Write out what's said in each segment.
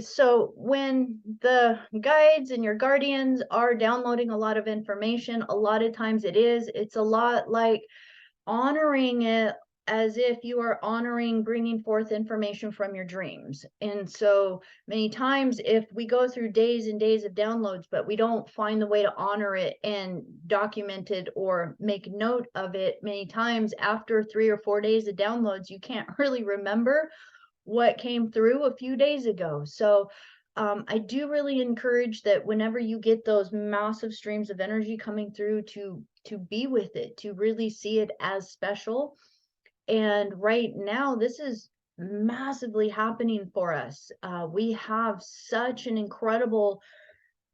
So when the guides and your guardians are downloading a lot of information, a lot of times it's a lot like honoring it as if you are honoring bringing forth information from your dreams. And so many times if we go through days and days of downloads, but we don't find the way to honor it and document it or make note of it, many times after 3 or 4 days of downloads, you can't really remember what came through a few days ago. So I do really encourage that whenever you get those massive streams of energy coming through, to be with it, to really see it as special. And right now, this is massively happening for us. We have such an incredible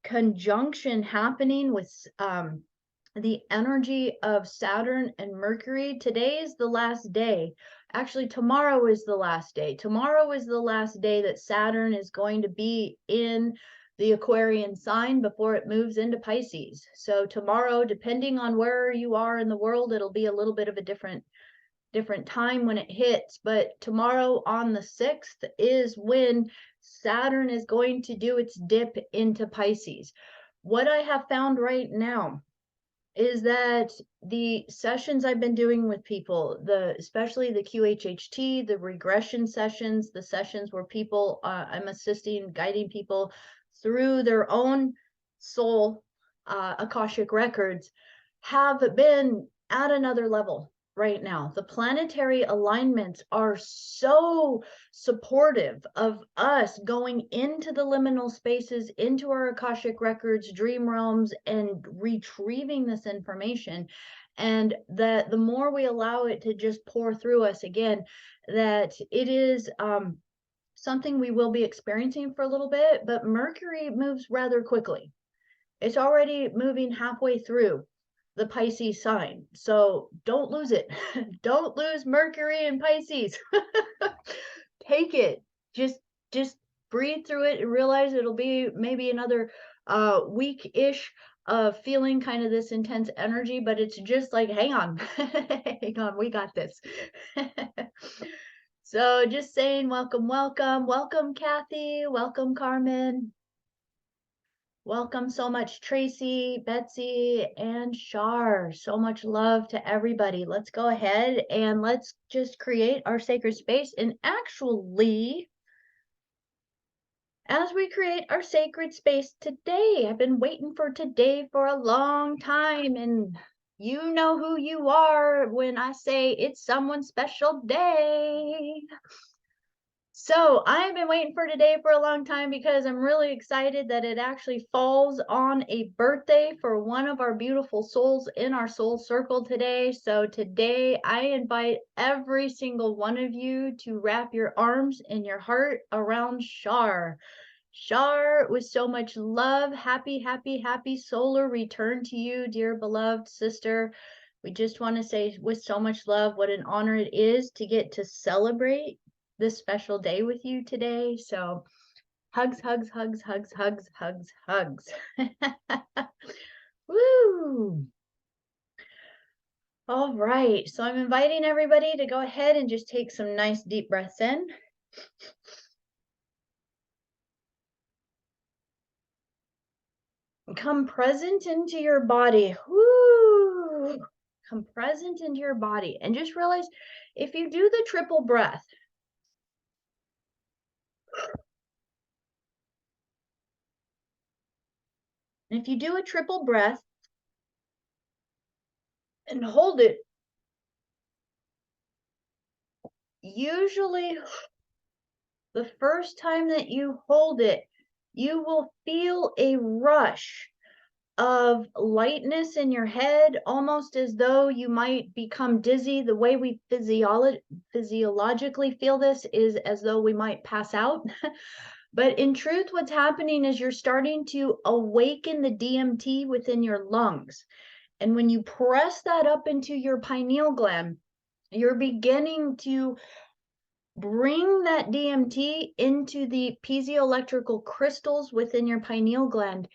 conjunction happening with the energy of Saturn and Mercury. Today is the last day. Actually, tomorrow is the last day. Tomorrow is the last day that Saturn is going to be in the Aquarian sign before it moves into Pisces. So tomorrow, depending on where you are in the world, it'll be a little bit of a different time when it hits. But tomorrow on the 6th is when Saturn is going to do its dip into Pisces. What I have found right now is that the sessions I've been doing with people, especially the QHHT, the regression sessions, the sessions where people, I'm assisting, guiding people through their own soul Akashic records, have been at another level right now. The planetary alignments are so supportive of us going into the liminal spaces, into our Akashic records, dream realms, and retrieving this information. And that the more we allow it to just pour through us again, that it is something we will be experiencing for a little bit, but Mercury moves rather quickly. It's already moving halfway through the Pisces sign. So don't lose it. Don't lose Mercury in Pisces. Take it. Just breathe through it and realize it'll be maybe another week-ish of feeling kind of this intense energy, but it's just like, hang on. Hang on, we got this. So just saying welcome, welcome, welcome, Kathy, welcome, Carmen. Welcome so much, Tracy, Betsy, and Shar. So much love to everybody. Let's go ahead and let's just create our sacred space. And actually, as we create our sacred space today, I've been waiting for today for a long time. And you know who you are when I say it's someone's special day. So I've been waiting for today for a long time because I'm really excited that it actually falls on a birthday for one of our beautiful souls in our soul circle today. So today I invite every single one of you to wrap your arms and your heart around Shar. Shar, with so much love, happy, happy, happy solar return to you, dear beloved sister. We just want to say with so much love, what an honor it is to get to celebrate this special day with you today. So hugs, hugs, hugs, hugs, hugs, hugs, hugs. Woo! All right, so I'm inviting everybody to go ahead and just take some nice deep breaths in. Come present into your body. Woo! Come present into your body and just realize if you do the triple breath, if you do a triple breath and hold it, usually the first time that you hold it, you will feel a rush of lightness in your head, almost as though you might become dizzy. The way we physiologically feel this is as though we might pass out. But in truth, what's happening is you're starting to awaken the DMT within your lungs. And when you press that up into your pineal gland, you're beginning to bring that DMT into the piezoelectrical crystals within your pineal gland.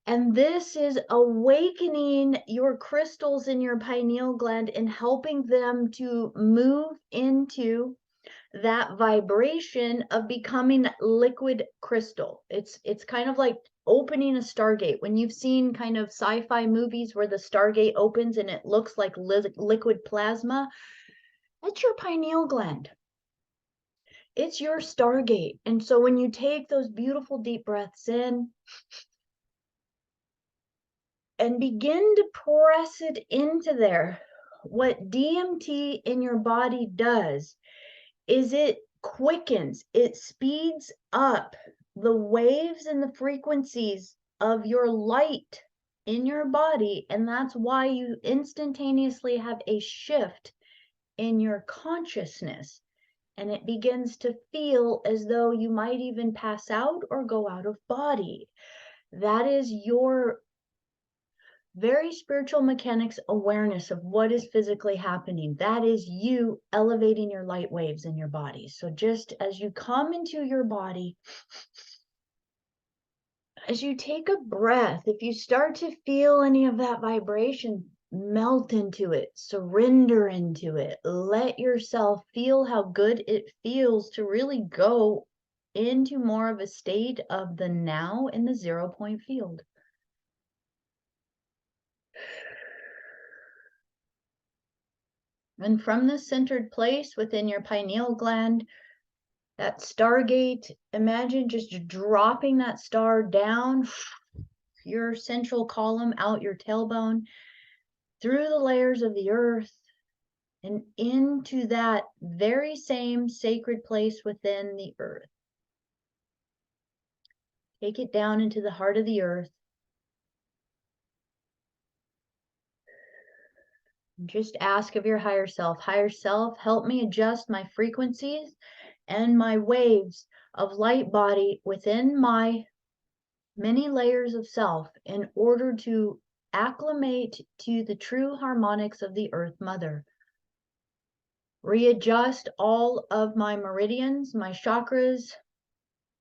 And this is awakening your crystals in your pineal gland and helping them to move into that vibration of becoming liquid crystal. It's kind of like opening a stargate. When you've seen kind of sci-fi movies where the stargate opens and it looks like liquid plasma, that's your pineal gland. It's your stargate. And so when you take those beautiful deep breaths in and begin to press it into there, what DMT in your body does is it quickens, it speeds up the waves and the frequencies of your light in your body. And that's why you instantaneously have a shift in your consciousness. And it begins to feel as though you might even pass out or go out of body. That is your very spiritual mechanics awareness of what is physically happening. That is you elevating your light waves in your body. So just as you come into your body, as you take a breath, if you start to feel any of that vibration, melt into it, surrender into it, let yourself feel how good it feels to really go into more of a state of the now in the 0 point field. And from this centered place within your pineal gland, that stargate, imagine just dropping that star down your central column, out your tailbone, through the layers of the earth, and into that very same sacred place within the earth. Take it down into the heart of the earth. Just ask of your higher self, help me adjust my frequencies and my waves of light body within my many layers of self in order to acclimate to the true harmonics of the Earth Mother. Readjust all of my meridians, my chakras,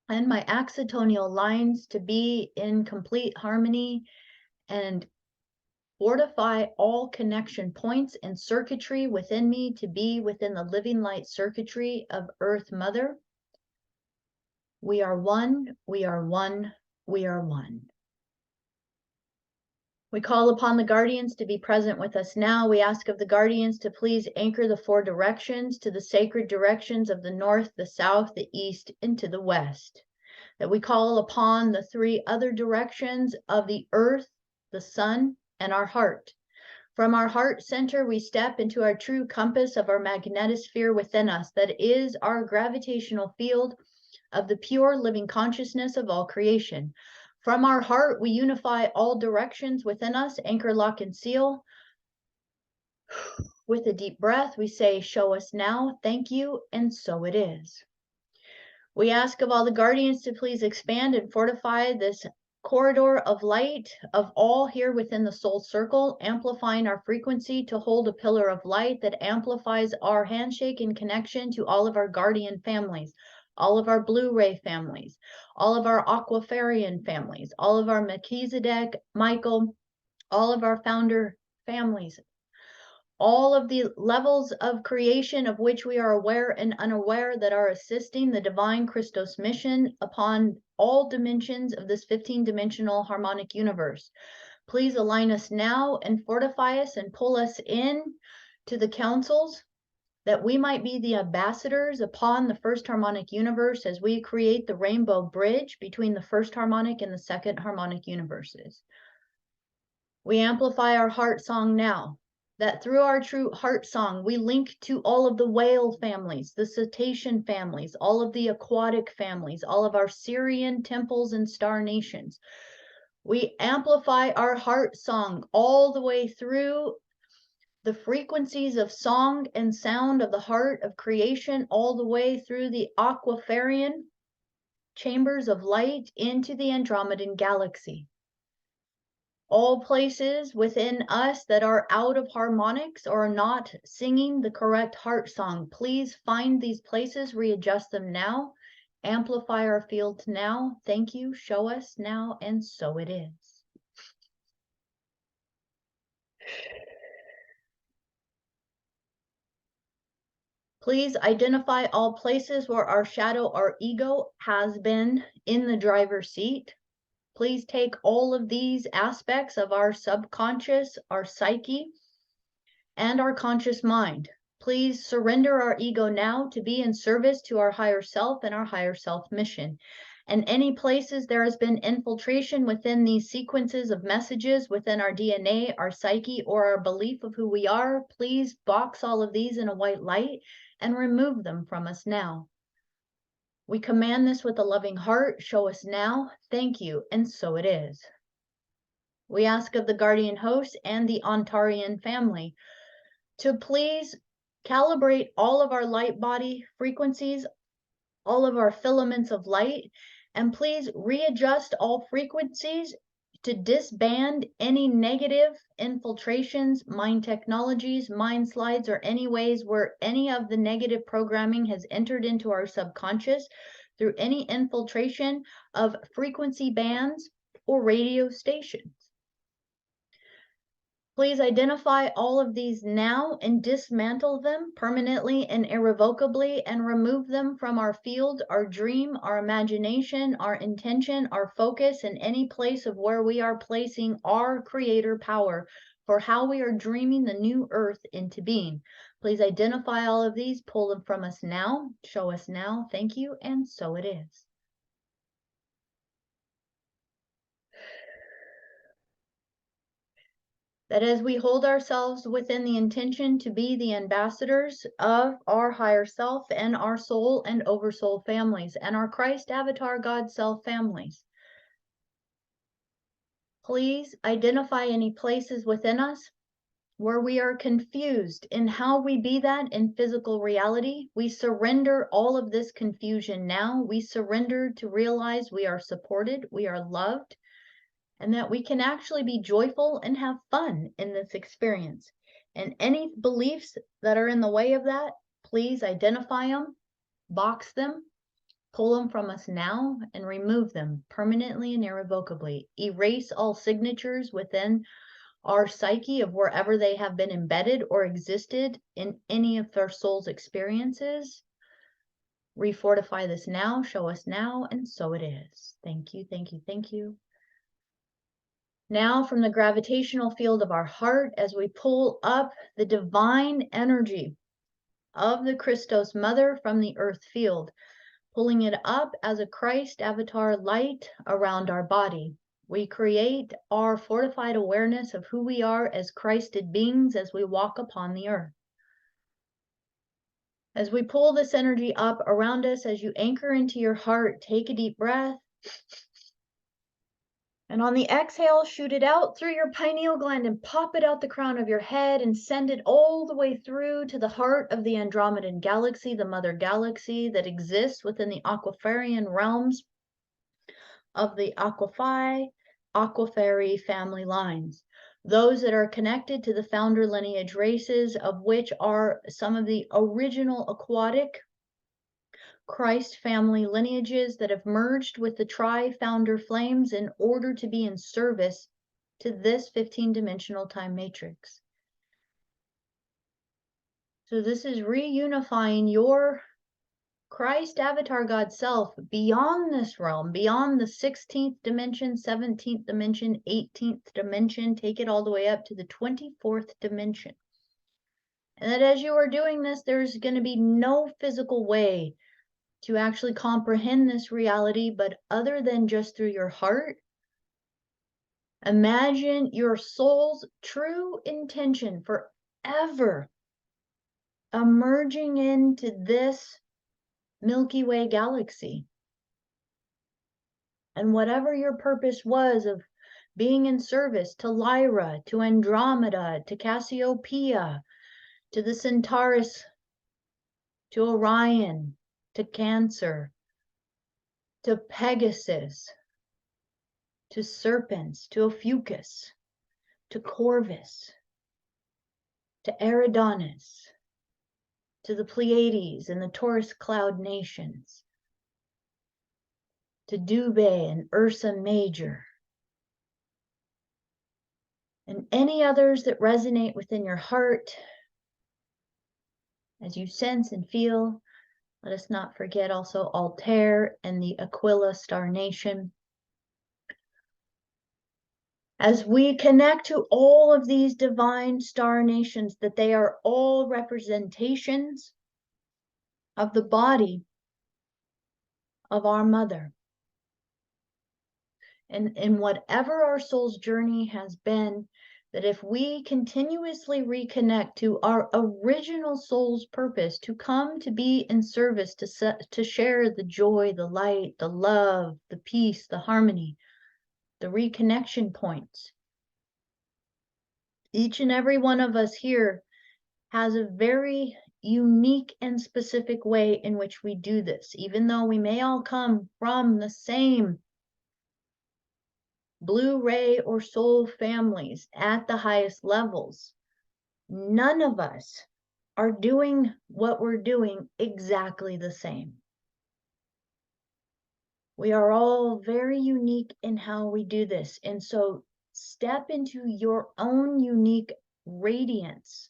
and my axitonial lines to be in complete harmony, and fortify all connection points and circuitry within me to be within the living light circuitry of Earth Mother. We are one, we are one, we are one. We call upon the guardians to be present with us now. We ask of the guardians to please anchor the 4 directions to the sacred directions of the north, the south, the east, and to the west. That we call upon the 3 other directions of the earth, the sun, and our heart. From our heart center, we step into our true compass of our magnetosphere within us, that is our gravitational field of the pure living consciousness of all creation. From our heart, we unify all directions within us, anchor, lock, and seal. With a deep breath, we say, show us now, thank you, and so it is. We ask of all the guardians to please expand and fortify this corridor of light of all here within the soul circle, amplifying our frequency to hold a pillar of light that amplifies our handshake and connection to all of our guardian families, all of our blue ray families, all of our aquafarian families, all of our Melchizedek, Michael, all of our founder families, all of the levels of creation of which we are aware and unaware that are assisting the divine Christos mission upon all dimensions of this 15-dimensional harmonic universe. Please align us now and fortify us and pull us in to the councils, that we might be the ambassadors upon the first harmonic universe as we create the rainbow bridge between the first harmonic and the second harmonic universes. We amplify our heart song now, that through our true heart song, we link to all of the whale families, the cetacean families, all of the aquatic families, all of our Syrian temples and star nations. We amplify our heart song all the way through the frequencies of song and sound of the heart of creation, all the way through the aquafarian chambers of light into the Andromedan galaxy. All places within us that are out of harmonics or are not singing the correct heart song, please find these places, readjust them now, amplify our field now. Thank you, show us now, and so it is. Please identify all places where our shadow, our ego, has been in the driver's seat. Please take all of these aspects of our subconscious, our psyche, and our conscious mind. Please surrender our ego now to be in service to our higher self and our higher self mission. And any places there has been infiltration within these sequences of messages within our DNA, our psyche, or our belief of who we are, please box all of these in a white light and remove them from us now. We command this with a loving heart. Show us now. Thank you. And so it is. We ask of the guardian host and the Ontarian family to please calibrate all of our light body frequencies, all of our filaments of light, and please readjust all frequencies to disband any negative infiltrations, mind technologies, mind slides, or any ways where any of the negative programming has entered into our subconscious through any infiltration of frequency bands or radio stations. Please identify all of these now and dismantle them permanently and irrevocably and remove them from our field, our dream, our imagination, our intention, our focus, and any place of where we are placing our creator power for how we are dreaming the new earth into being. Please identify all of these, pull them from us now, show us now, thank you, and so it is. That as we hold ourselves within the intention to be the ambassadors of our higher self and our soul and oversoul families and our Christ avatar God self families, please identify any places within us where we are confused in how we be that in physical reality. We surrender all of this confusion now. We surrender to realize we are supported, we are loved, and that we can actually be joyful and have fun in this experience. And any beliefs that are in the way of that, please identify them, box them, pull them from us now, and remove them permanently and irrevocably. Erase all signatures within our psyche of wherever they have been embedded or existed in any of our soul's experiences. Refortify this now, show us now, and so it is. Thank you, thank you, thank you. Now, from the gravitational field of our heart, as we pull up the divine energy of the Christos Mother from the earth field, pulling it up as a Christ avatar light around our body, we create our fortified awareness of who we are as Christed beings as we walk upon the earth. As we pull this energy up around us, as you anchor into your heart, take a deep breath. And on the exhale, shoot it out through your pineal gland and pop it out the crown of your head and send it all the way through to the heart of the Andromedan galaxy, the mother galaxy that exists within the Aquiferian realms of the Aquiferi family lines. Those that are connected to the founder lineage races, of which are some of the original aquatic Christ family lineages that have merged with the tri-founder flames in order to be in service to this 15-dimensional time matrix. So this is reunifying your Christ avatar God self beyond this realm, beyond the 16th dimension, 17th dimension, 18th dimension, take it all the way up to the 24th dimension. And that as you are doing this, there's going to be no physical way to actually comprehend this reality, but other than just through your heart, imagine your soul's true intention forever emerging into this Milky Way galaxy. And whatever your purpose was of being in service to Lyra, to Andromeda, to Cassiopeia, to the Centaurus, to Orion, to Cancer, to Pegasus, to Serpents, to Ophiuchus, to Corvus, to Eridanus, to the Pleiades and the Taurus cloud nations, to Dubhe and Ursa Major, and any others that resonate within your heart. As you sense and feel, let us not forget also Altair and the Aquila Star Nation. As we connect to all of these divine star nations, that they are all representations of the body of our mother. And in whatever our soul's journey has been, that if we continuously reconnect to our original soul's purpose, to come to be in service, to share the joy, the light, the love, the peace, the harmony, the reconnection points. Each and every one of us here has a very unique and specific way in which we do this, even though we may all come from the same blue ray or soul families at the highest levels. None of us are doing what we're doing exactly the same. We are all very unique in how we do this. And so step into your own unique radiance.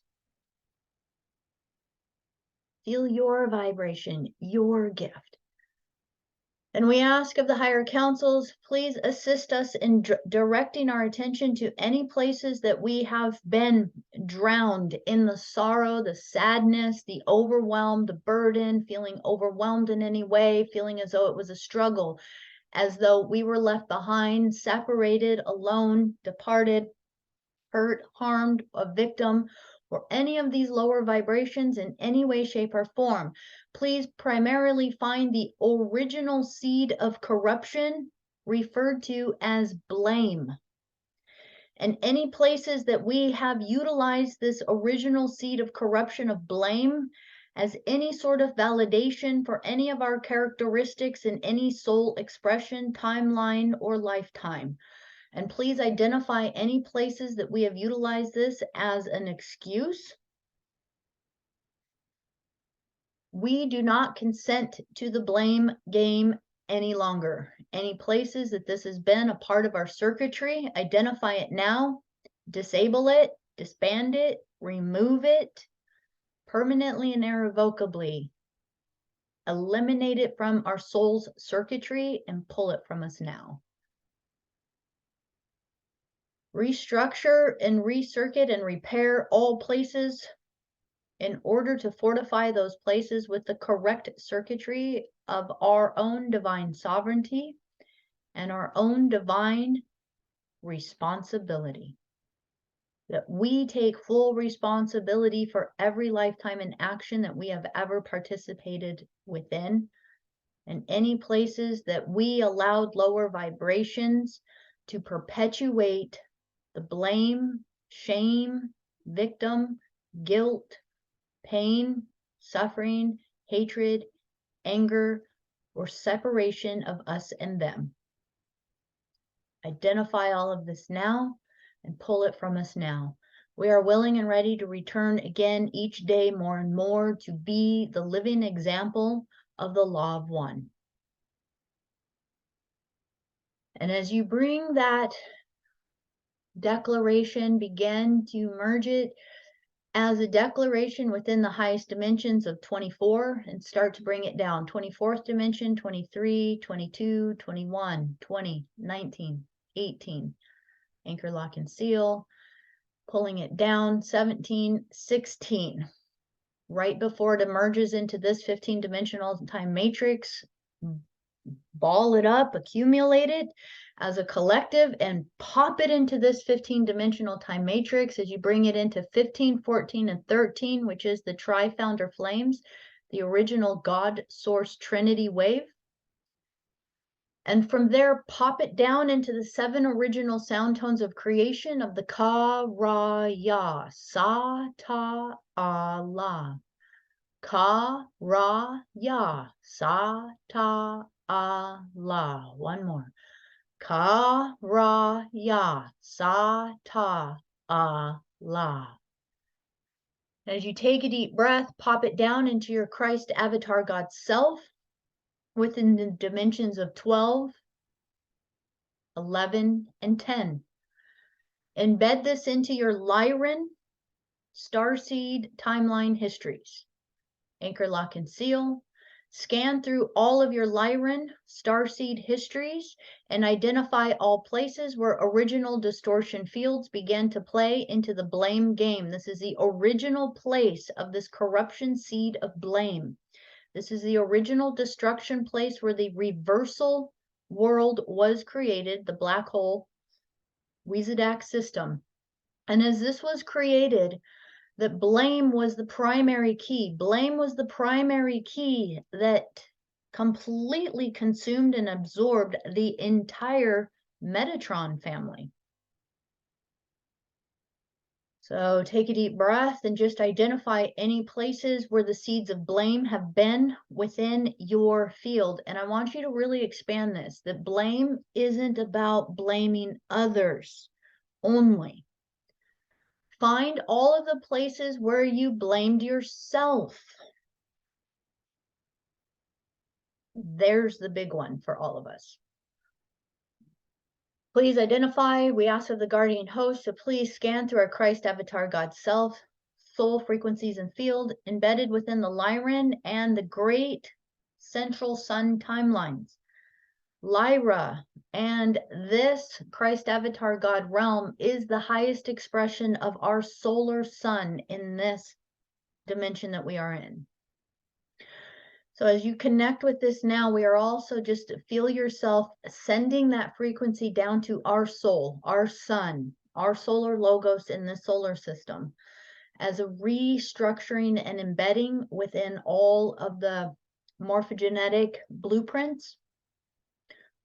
Feel your vibration, your gift. And we ask of the higher councils, please assist us in directing our attention to any places that we have been drowned in the sorrow, the sadness, the overwhelm, the burden, feeling overwhelmed in any way, feeling as though it was a struggle, as though we were left behind, separated, alone, departed, hurt, harmed, a victim, or any of these lower vibrations in any way, shape, or form. Please primarily find the original seed of corruption, referred to as blame. And any places that we have utilized this original seed of corruption of blame as any sort of validation for any of our characteristics in any soul expression, timeline, or lifetime. And please identify any places that we have utilized this as an excuse. We do not consent to the blame game any longer. Any places that this has been a part of our circuitry, identify it now, disable it, disband it, remove it, permanently and irrevocably. Eliminate it from our soul's circuitry and pull it from us now. Restructure and recircuit and repair all places in order to fortify those places with the correct circuitry of our own divine sovereignty and our own divine responsibility. That we take full responsibility for every lifetime and action that we have ever participated within, and any places that we allowed lower vibrations to perpetuate the blame, shame, victim, guilt, pain, suffering, hatred, anger, or separation of us and them. Identify all of this now and pull it from us now. We are willing and ready to return again each day more and more to be the living example of the law of one. And as you bring that declaration, begin to merge it as a declaration within the highest dimensions of 24 and start to bring it down. 24th dimension, 23, 22, 21, 20, 19, 18. Anchor, lock, and seal. Pulling it down, 17, 16. Right before it emerges into this 15-dimensional time matrix, ball it up, accumulate it as a collective, and pop it into this 15-dimensional time matrix as you bring it into 15, 14, and 13, which is the tri-founder flames, the original God source Trinity wave. And from there, pop it down into the 7 original sound tones of creation of the Ka, Ra, Ya, Sa, Ta, A, La. Ka, Ra, Ya, Sa, Ta, A, La. One more. Ka, Ra, Ya, Sa, Ta, A, La. As you take a deep breath, pop it down into your Christ avatar God self within the dimensions of 12, 11, and 10. Embed this into your Lyrin starseed timeline histories. anchor, lock, and seal. Scan through all of your Lyrin starseed histories and identify all places where original distortion fields began to play into the blame game. This is the original place of this corruption seed of blame. This is the original destruction place where the reversal world was created, the black hole, Weezadak system. And as this was created, that blame was the primary key. Blame was the primary key that completely consumed and absorbed the entire Metatron family. So take a deep breath and just identify any places where the seeds of blame have been within your field. And I want you to really expand this, that blame isn't about blaming others only. Find all of the places where you blamed yourself. There's the big one for all of us. Please identify. We ask of the guardian host to please scan through our Christ avatar God self, soul frequencies and field embedded within the Lyrin and the great central sun timelines. Lyra and this Christ avatar God realm is the highest expression of our solar sun in this dimension that we are in. So as you connect with this now, we are also just feel yourself sending that frequency down to our soul, our sun, our solar logos in the solar system as a restructuring and embedding within all of the morphogenetic blueprints.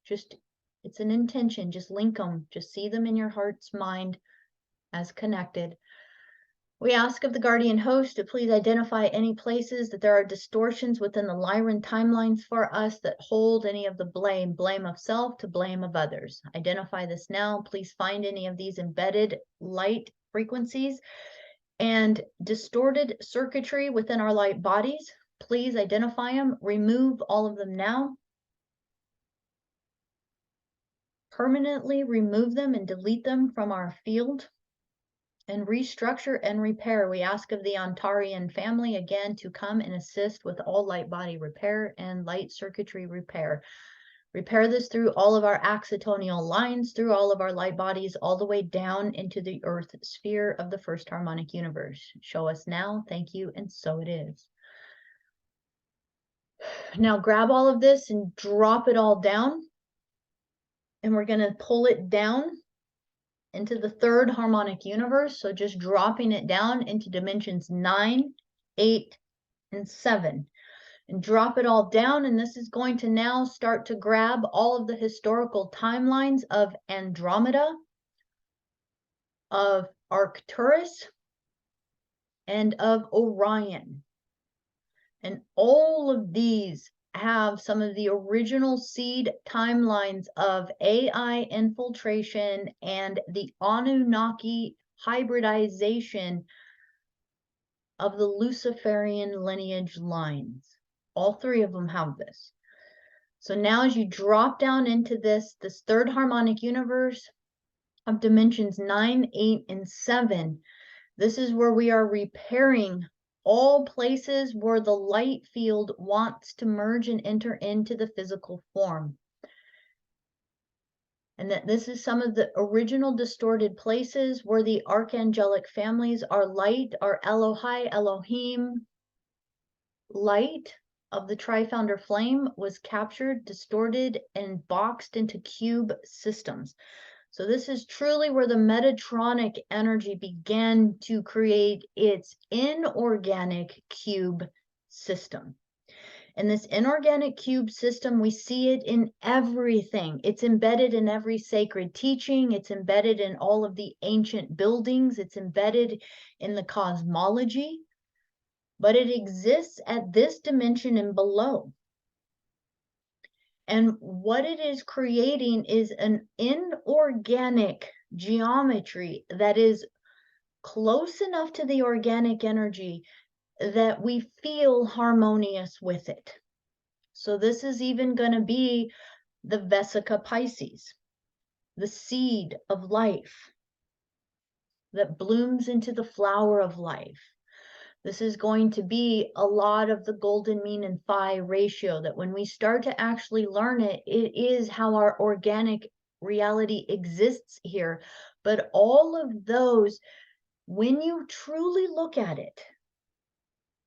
Just, it's an intention, just link them, just see them in your heart's mind as connected. We ask of the guardian host to please identify any places that there are distortions within the Lyrin timelines for us that hold any of the blame of self to blame of others. Identify this now. Please find any of these embedded light frequencies and distorted circuitry within our light bodies. Please identify them, remove all of them now. Permanently remove them and delete them from our field. And restructure and repair. We ask of the Ontarian family again to come and assist with all light body repair and light circuitry repair. Repair this through all of our axitonial lines, through all of our light bodies, all the way down into the earth sphere of the first harmonic universe. Show us now, thank you, and so it is. Now grab all of this and drop it all down. And we're going to pull it down into the third harmonic universe. So just dropping it down into dimensions 9, 8, and 7. And drop it all down. And this is going to now start to grab all of the historical timelines of Andromeda, of Arcturus, and of Orion. And all of these have some of the original seed timelines of AI infiltration and the Anunnaki hybridization of the Luciferian lineage lines. All three of them have this. So now as you drop down into this third harmonic universe of dimensions 9, 8, and 7, this is where we are repairing all places where the light field wants to merge and enter into the physical form. And that this is some of the original distorted places where the archangelic families are light, are Elohai, Elohim, light of the tri-founder flame was captured, distorted, and boxed into cube systems. So this is truly where the metatronic energy began to create its inorganic cube system. And this inorganic cube system, we see it in everything. It's embedded in every sacred teaching. It's embedded in all of the ancient buildings. It's embedded in the cosmology. But it exists at this dimension and below. And what it is creating is an inorganic geometry that is close enough to the organic energy that we feel harmonious with it. So this is even going to be the Vesica Pisces, the seed of life that blooms into the flower of life. This is going to be a lot of the golden mean and phi ratio, that when we start to actually learn it, it is how our organic reality exists here. But all of those, when you truly look at it,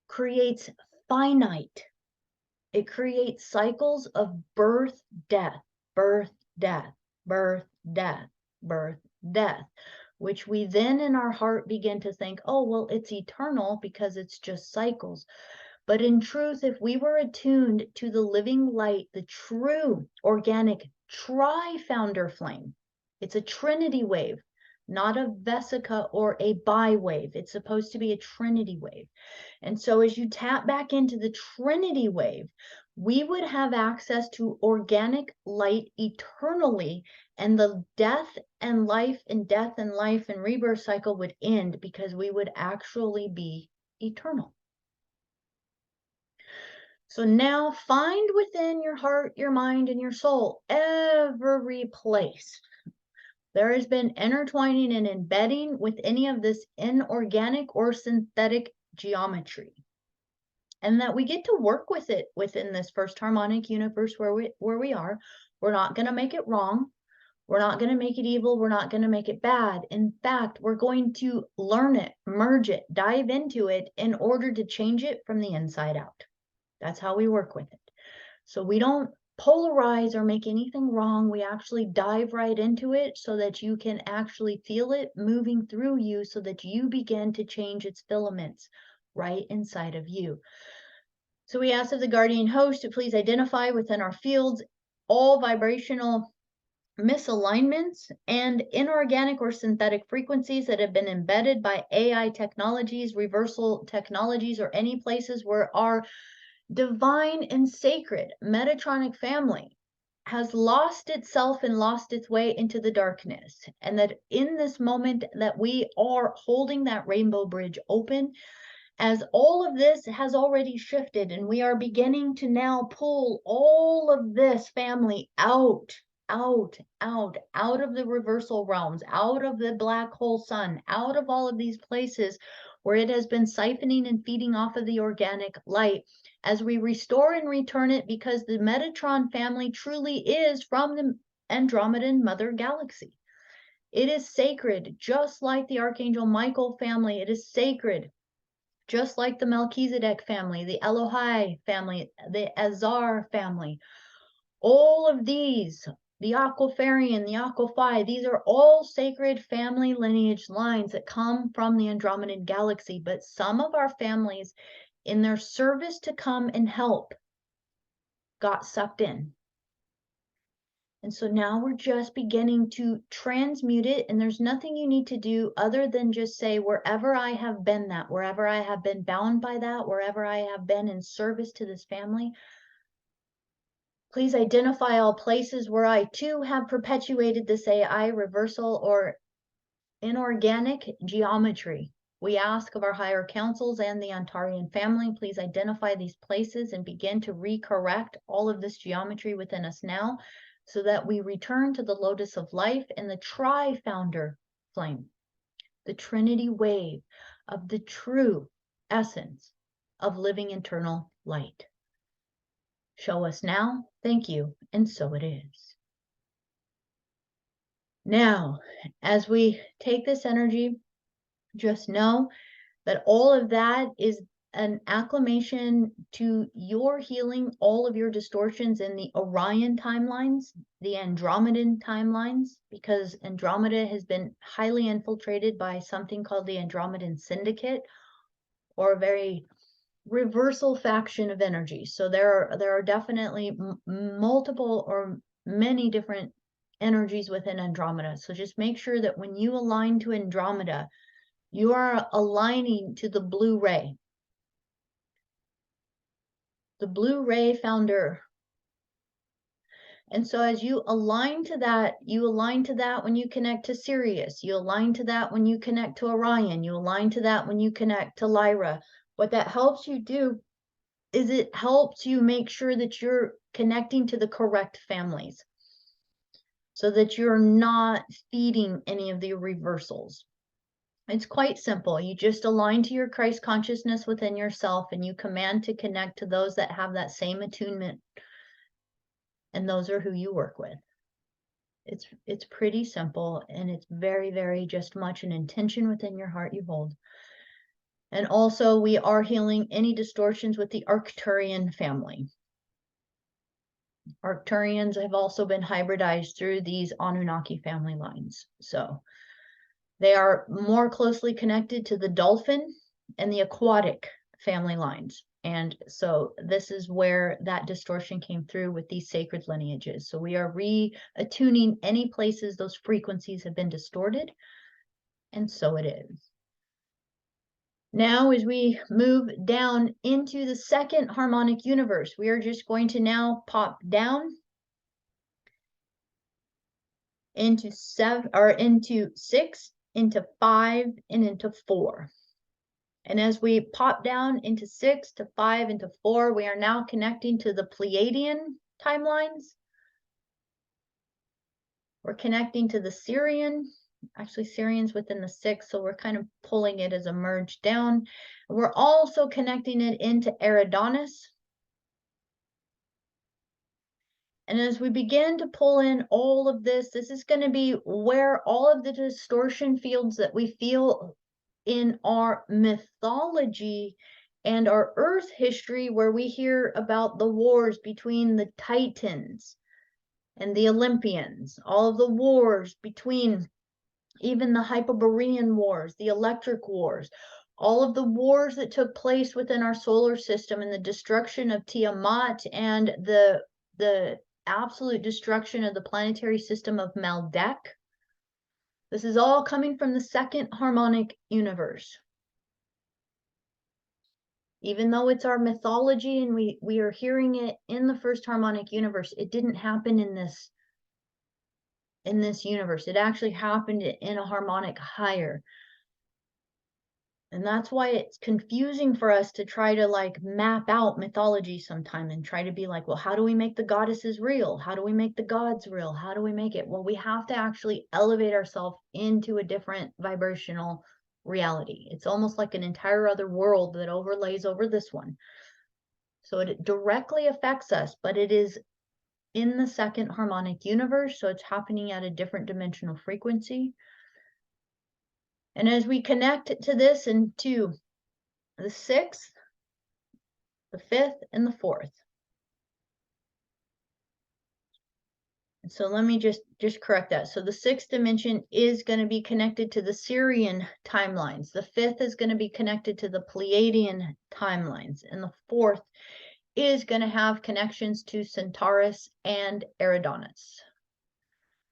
creates finite. It creates cycles of birth, death, birth, death, birth, death, birth, death, which we then in our heart begin to think, oh, well, it's eternal because it's just cycles. But in truth, if we were attuned to the living light, the true organic tri-founder flame, it's a trinity wave, not a vesica or a bi-wave. It's supposed to be a trinity wave. And so as you tap back into the trinity wave, we would have access to organic light eternally, and the death and life and death and life and rebirth cycle would end, because we would actually be eternal. So now find within your heart, your mind, and your soul every place there has been intertwining and embedding with any of this inorganic or synthetic geometry, and that we get to work with it within this first harmonic universe where we are. We're not going to make it wrong. We're not going to make it evil. We're not going to make it bad. In fact, we're going to learn it, merge it, dive into it in order to change it from the inside out. That's how we work with it. So we don't polarize or make anything wrong. We actually dive right into it so that you can actually feel it moving through you, so that you begin to change its filaments right inside of you. So we ask of the guardian host to please identify within our fields all vibrational misalignments and inorganic or synthetic frequencies that have been embedded by AI technologies, reversal technologies, or any places where our divine and sacred metatronic family has lost itself and lost its way into the darkness. And that in this moment that we are holding that rainbow bridge open, as all of this has already shifted, and we are beginning to now pull all of this family out of the reversal realms, out of the black hole sun, out of all of these places where it has been siphoning and feeding off of the organic light, as we restore and return it, because the Metatron family truly is from the Andromedan mother galaxy. It is sacred, just like the Archangel Michael family. It is sacred, just like the Melchizedek family, the Elohai family, the Azar family. All of these, the Aquafarian, the Aquaphi, these are all sacred family lineage lines that come from the Andromedan galaxy. But some of our families, in their service to come and help, got sucked in. And so now we're just beginning to transmute it. And there's nothing you need to do other than just say, wherever I have been that, wherever I have been bound by that, wherever I have been in service to this family, please identify all places where I too have perpetuated this AI reversal or inorganic geometry. We ask of our higher councils and the Antarian family, please identify these places and begin to recorrect all of this geometry within us now, so that we return to the lotus of life and the tri-founder flame, the trinity wave of the true essence of living eternal light. Show us now, thank you, and so it is. Now, as we take this energy, just know that all of that is an acclamation to your healing all of your distortions in the Orion timelines, the Andromedan timelines, because Andromeda has been highly infiltrated by something called the Andromedan Syndicate, or a very reversal faction of energy. So there are definitely multiple or many different energies within Andromeda. So just make sure that when you align to Andromeda, you are aligning to the blue ray. The blue ray founder. And so as you align to that, when you connect to Sirius, you align to that when you connect to Orion, you align to that when you connect to Lyra. What that helps you do is it helps you make sure that you're connecting to the correct families, so that you're not feeding any of the reversals. It's quite simple. You just align to your Christ consciousness within yourself, and you command to connect to those that have that same attunement, and those are who you work with. It's pretty simple, and it's very, very just much an intention within your heart you hold. And also, we are healing any distortions with the Arcturian family. Arcturians have also been hybridized through these Anunnaki family lines. So they are more closely connected to the dolphin and the aquatic family lines. And so this is where that distortion came through with these sacred lineages. So we are reattuning any places those frequencies have been distorted. And so it is. Now, as we move down into the second harmonic universe, we are just going to now pop down into 7 or into 6, into 5, and into 4. And as we pop down into 6 to 5 into 4, we are now connecting to the Pleiadian timelines. We're connecting to the Syrian. Actually, Syrian's within the 6, so we're kind of pulling it as a merge down. We're also connecting it into Eridanus. And as we begin to pull in all of this, this is going to be where all of the distortion fields that we feel in our mythology and our Earth history, where we hear about the wars between the Titans and the Olympians, all of the wars between even the Hyperborean wars, the electric wars, all of the wars that took place within our solar system, and the destruction of Tiamat, and the absolute destruction of the planetary system of Maldek. This is all coming from the second harmonic universe. Even though it's our mythology and we are hearing it in the first harmonic universe, it didn't happen in this universe. It actually happened in a harmonic higher. And that's why it's confusing for us to try to like map out mythology sometime and try to be like, well, how do we make the goddesses real? How do we make the gods real? How do we make it? Well, we have to actually elevate ourselves into a different vibrational reality. It's almost like an entire other world that overlays over this one. So it directly affects us, but it is in the second harmonic universe. So it's happening at a different dimensional frequency. And as we connect to this into the 6th, the 5th, and the 4th. And so let me just correct that. So the 6th dimension is going to be connected to the Syrian timelines. The 5th is going to be connected to the Pleiadian timelines. And the 4th is going to have connections to Centaurus and Eridanus.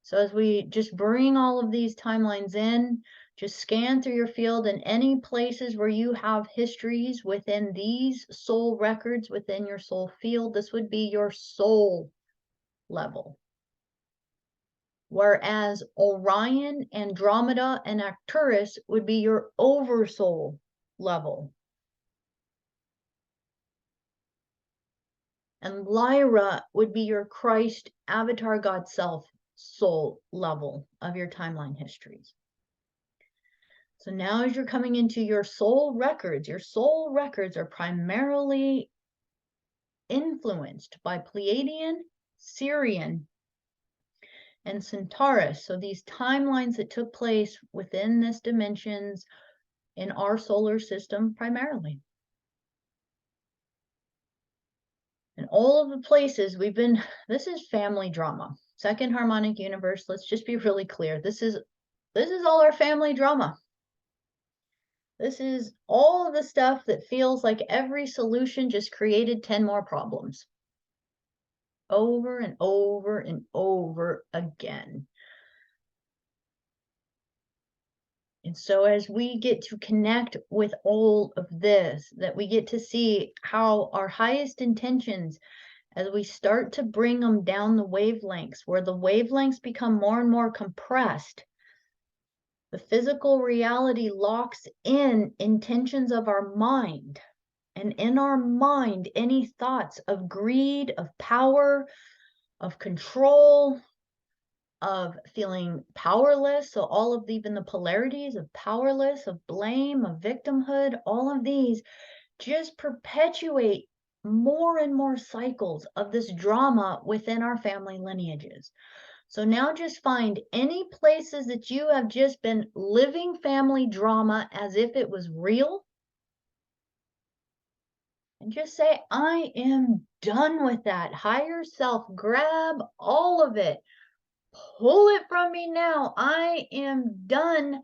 So as we just bring all of these timelines in, just scan through your field, and any places where you have histories within these soul records within your soul field, this would be your soul level. Whereas Orion, Andromeda, and Arcturus would be your oversoul level. And Lyra would be your Christ avatar God self soul level of your timeline histories. So now as you're coming into your soul records are primarily influenced by Pleiadian, Syrian, and Centaurus. So these timelines that took place within this dimensions in our solar system primarily. And all of the places this is family drama. Second harmonic universe, let's just be really clear. This is all our family drama. This is all of the stuff that feels like every solution just created 10 more problems. Over and over and over again. And so as we get to connect with all of this, that we get to see how our highest intentions, as we start to bring them down the wavelengths, where the wavelengths become more and more compressed, the physical reality locks in intentions of our mind. And in our mind, any thoughts of greed, of power, of control, of feeling powerless. So all of even the polarities of powerless, of blame, of victimhood, all of these just perpetuate more and more cycles of this drama within our family lineages. So now just find any places that you have just been living family drama as if it was real. And just say, I am done with that. Higher self, grab all of it. Pull it from me now. I am done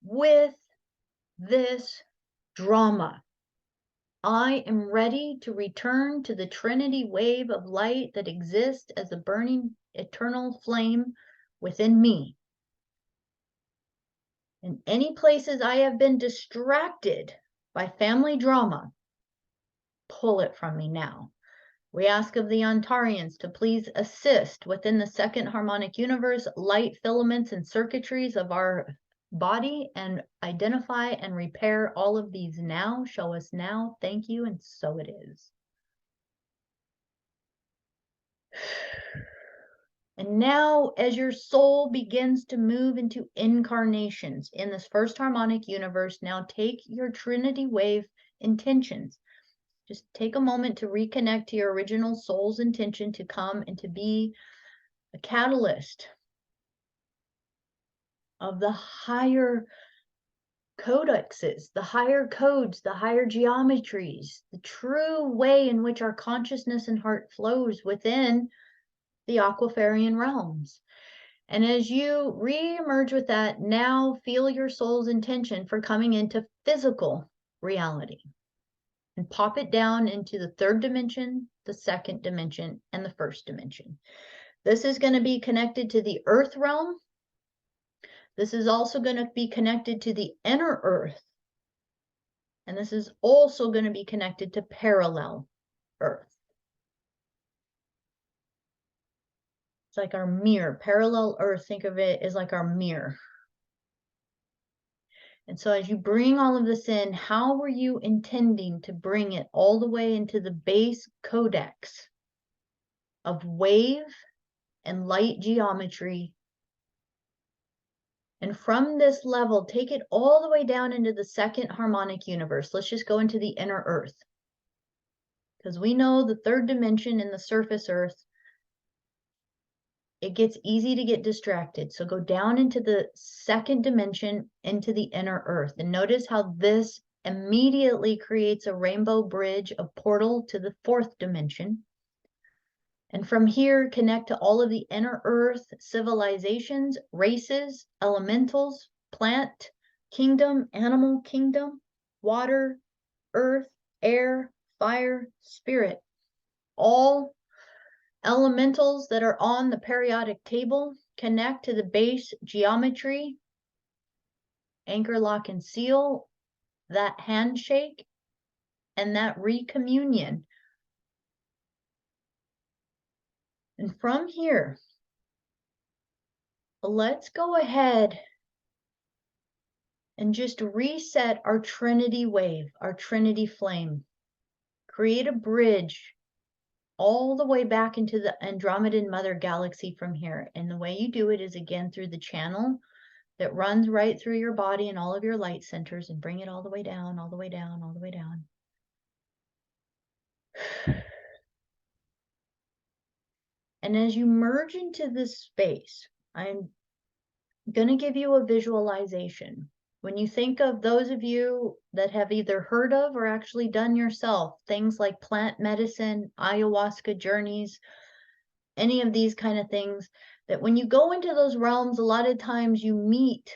with this drama. I am ready to return to the Trinity wave of light that exists as a burning eternal flame within me. In any places I have been distracted by family drama, pull it from me now. We ask of the Ontarians to please assist within the second harmonic universe, light filaments and circuitries of our body, and identify and repair all of these now. Show us now. Thank you. And so it is. And now, as your soul begins to move into incarnations in this first harmonic universe, now take your Trinity wave intentions. Just take a moment to reconnect to your original soul's intention to come and to be a catalyst of the higher codexes, the higher codes, the higher geometries, the true way in which our consciousness and heart flows within the Aquafarian realms. And as you re-emerge with that, now feel your soul's intention for coming into physical reality. And pop it down into the third dimension, the second dimension, and the first dimension. This is going to be connected to the earth realm. This is also going to be connected to the inner earth. And this is also going to be connected to parallel earth. It's like our mirror. Parallel earth, think of it as like our mirror. And so as you bring all of this in, how were you intending to bring it all the way into the base codex of wave and light geometry? And from this level, take it all the way down into the second harmonic universe. Let's just go into the inner earth. Because we know the third dimension in the surface earth, it gets easy to get distracted. So go down into the second dimension, into the inner earth. And notice how this immediately creates a rainbow bridge, a portal to the fourth dimension. And from here, connect to all of the inner earth civilizations, races, elementals, plant kingdom, animal kingdom, water, earth, air, fire, spirit. All elementals that are on the periodic table, connect to the base geometry, anchor, lock, and seal, that handshake, and that recommunion. And from here, let's go ahead and just reset our Trinity wave, our Trinity flame. Create a bridge all the way back into the Andromedan Mother Galaxy from here. And the way you do it is, again, through the channel that runs right through your body and all of your light centers, and bring it all the way down, all the way down, all the way down. And as you merge into this space, I'm going to give you a visualization. When you think of those of you that have either heard of or actually done yourself, things like plant medicine, ayahuasca journeys, any of these kind of things, that when you go into those realms, a lot of times you meet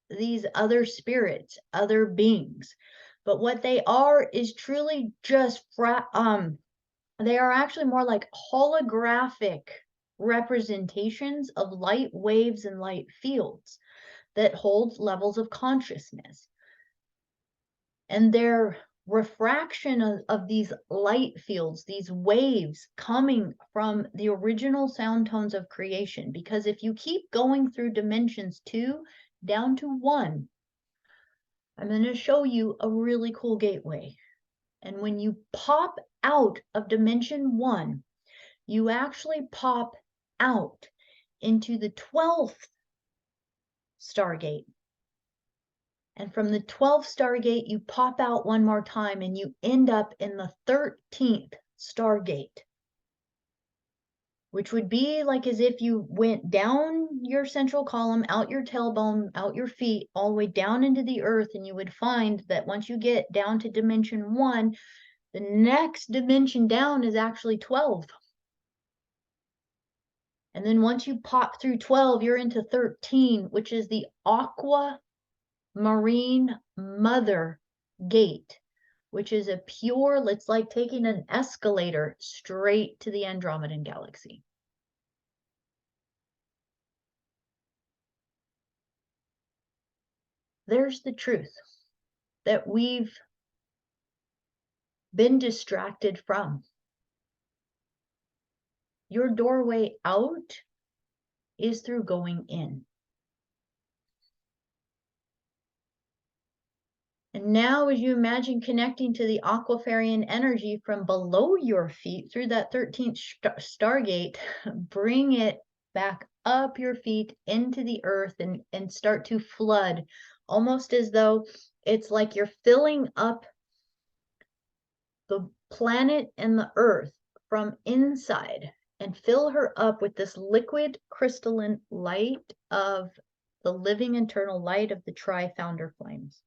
these other spirits, other beings. But what they are is truly just, they are actually more like holographic representations of light waves and light fields that hold levels of consciousness. And their refraction of these light fields, these waves coming from the original sound tones of creation. Because if you keep going through dimensions 2 down to 1, I'm going to show you a really cool gateway. And when you pop out of dimension 1, you actually pop out into the 12th Stargate. And from the 12th Stargate, you pop out one more time and you end up in the 13th Stargate, which would be like as if you went down your central column, out your tailbone, out your feet, all the way down into the earth. And you would find that once you get down to dimension 1, the next dimension down is actually 12. And then once you pop through 12, you're into 13, which is the aqua marine mother gate, which is a pure, it's like taking an escalator straight to the Andromedan galaxy. There's the truth that we've been distracted from. Your doorway out is through going in. And now as you imagine connecting to the Aquafarian energy from below your feet through that 13th Stargate, bring it back up your feet into the earth and start to flood, almost as though it's like you're filling up the planet and the earth from inside, and fill her up with this liquid crystalline light of the living eternal light of the tri-founder flames.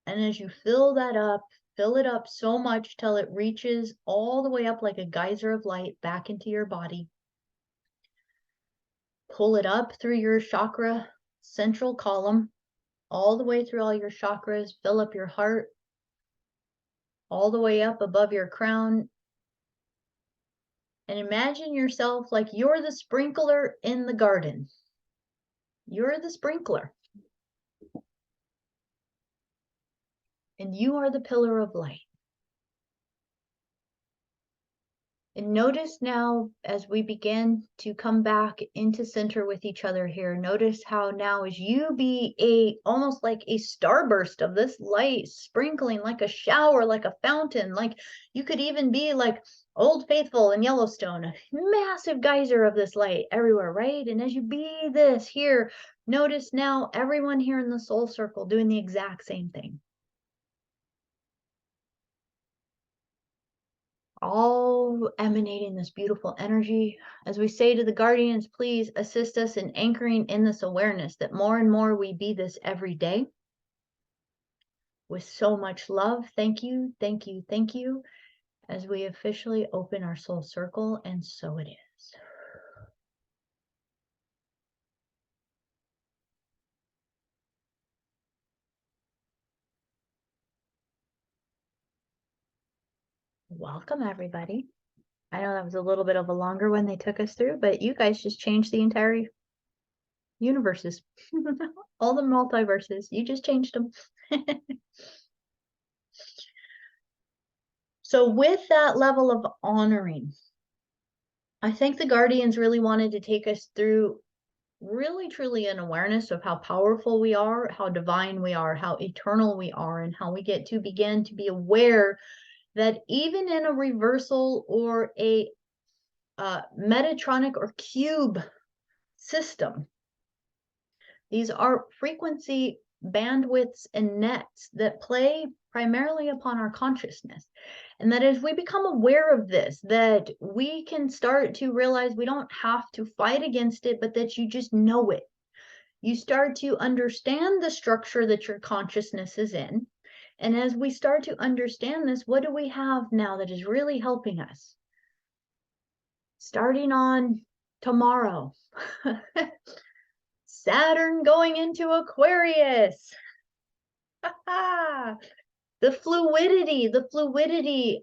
And as you fill that up, fill it up so much till it reaches all the way up like a geyser of light back into your body. Pull it up through your chakra central column, all the way through all your chakras, fill up your heart, all the way up above your crown. And imagine yourself like you're the sprinkler in the garden. You're the sprinkler. And you are the pillar of light. And notice now, as we begin to come back into center with each other here, notice how now as you be almost like a starburst of this light sprinkling like a shower, like a fountain, like you could even be like Old Faithful in Yellowstone, a massive geyser of this light everywhere, right? And as you be this here, notice now everyone here in the soul circle doing the exact same thing. All emanating this beautiful energy. As we say to the guardians, please assist us in anchoring in this awareness that more and more we be this every day. With so much love, thank you, thank you, thank you, as we officially open our soul circle, and so it is. Welcome, everybody. I know that was a little bit of a longer one they took us through, but you guys just changed the entire universes. All the multiverses. You just changed them. So with that level of honoring, I think the guardians really wanted to take us through really truly an awareness of how powerful we are, how divine we are, how eternal we are, and how we get to begin to be aware that even in a reversal or a metatronic or cube system, these are frequency bandwidths and nets that play primarily upon our consciousness. And that as we become aware of this, that we can start to realize we don't have to fight against it, but that you just know it. You start to understand the structure that your consciousness is in. And as we start to understand this, what do we have now that is really helping us? Starting on tomorrow, Saturn going into Aquarius. The fluidity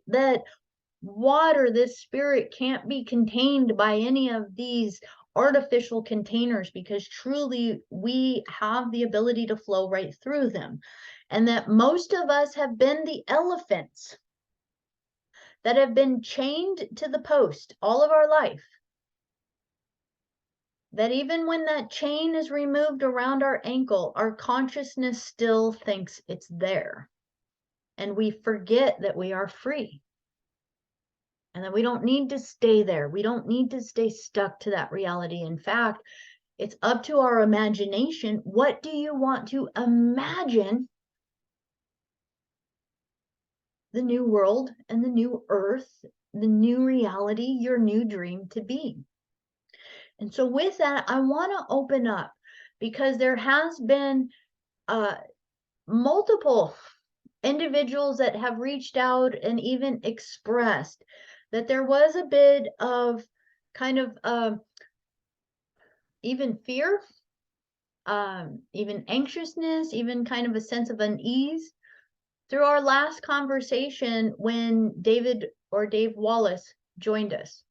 that water, this spirit can't be contained by any of these artificial containers, because truly we have the ability to flow right through them. And that most of us have been the elephants that have been chained to the post all of our life. That even when that chain is removed around our ankle, our consciousness still thinks it's there. And we forget that we are free. And then we don't need to stay there. We don't need to stay stuck to that reality. In fact, it's up to our imagination. What do you want to imagine the new world and the new earth, the new reality, your new dream to be? And so with that, I want to open up, because there has been multiple individuals that have reached out and even expressed that there was a bit of kind of even fear, even anxiousness, even kind of a sense of unease through our last conversation when Dave Wallace joined us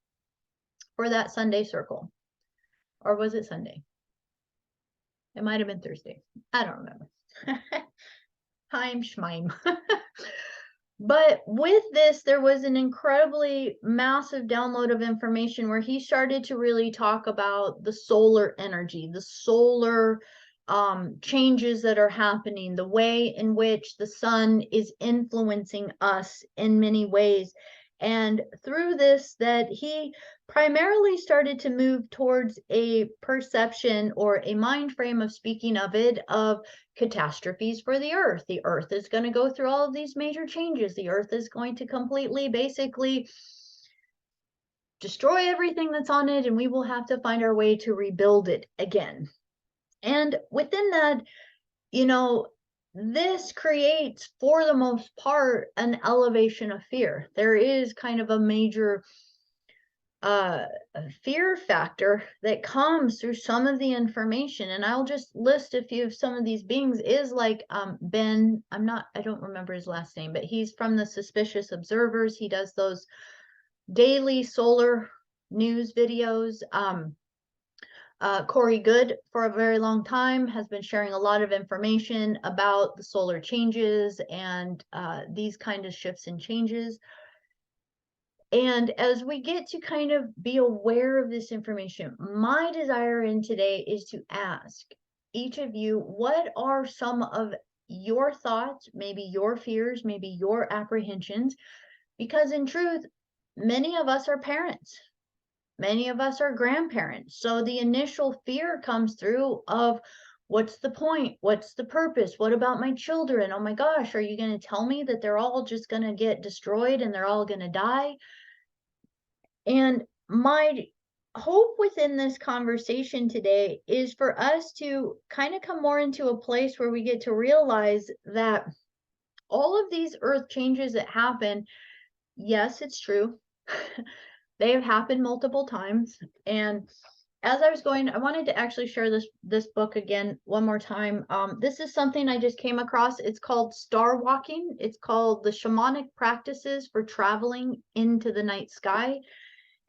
for that Sunday circle. Or was it Sunday? It might have been Thursday. I don't remember. Time schmime. But with this, there was an incredibly massive download of information where he started to really talk about the solar energy, the solar changes that are happening, the way in which the sun is influencing us in many ways. And through this, that he primarily started to move towards a perception or a mind frame of speaking of it, of catastrophes for the earth. The earth is going to go through all of these major changes. The earth is going to completely, basically destroy everything that's on it, and we will have to find our way to rebuild it again. And within that, you know, this creates, for the most part, an elevation of fear. There is kind of a major fear factor that comes through some of the information. And I'll just list a few of some of these beings. Is like Ben, I don't remember his last name, but he's from the Suspicious Observers. He does those daily solar news videos. Corey Good, for a very long time, has been sharing a lot of information about the solar changes and these kind of shifts and changes. And as we get to kind of be aware of this information, my desire in today is to ask each of you, what are some of your thoughts, maybe your fears, maybe your apprehensions? Because in truth, many of us are parents. Many of us are grandparents. So the initial fear comes through of, what's the point? What's the purpose? What about my children? Oh my gosh, are you going to tell me that they're all just going to get destroyed and they're all going to die? And my hope within this conversation today is for us to kind of come more into a place where we get to realize that all of these earth changes that happen, yes, it's true. They have happened multiple times. And as I was going, I wanted to actually share this book again one more time. This is something I just came across. It's called Star Walking. It's called The Shamanic Practices for Traveling into the Night Sky.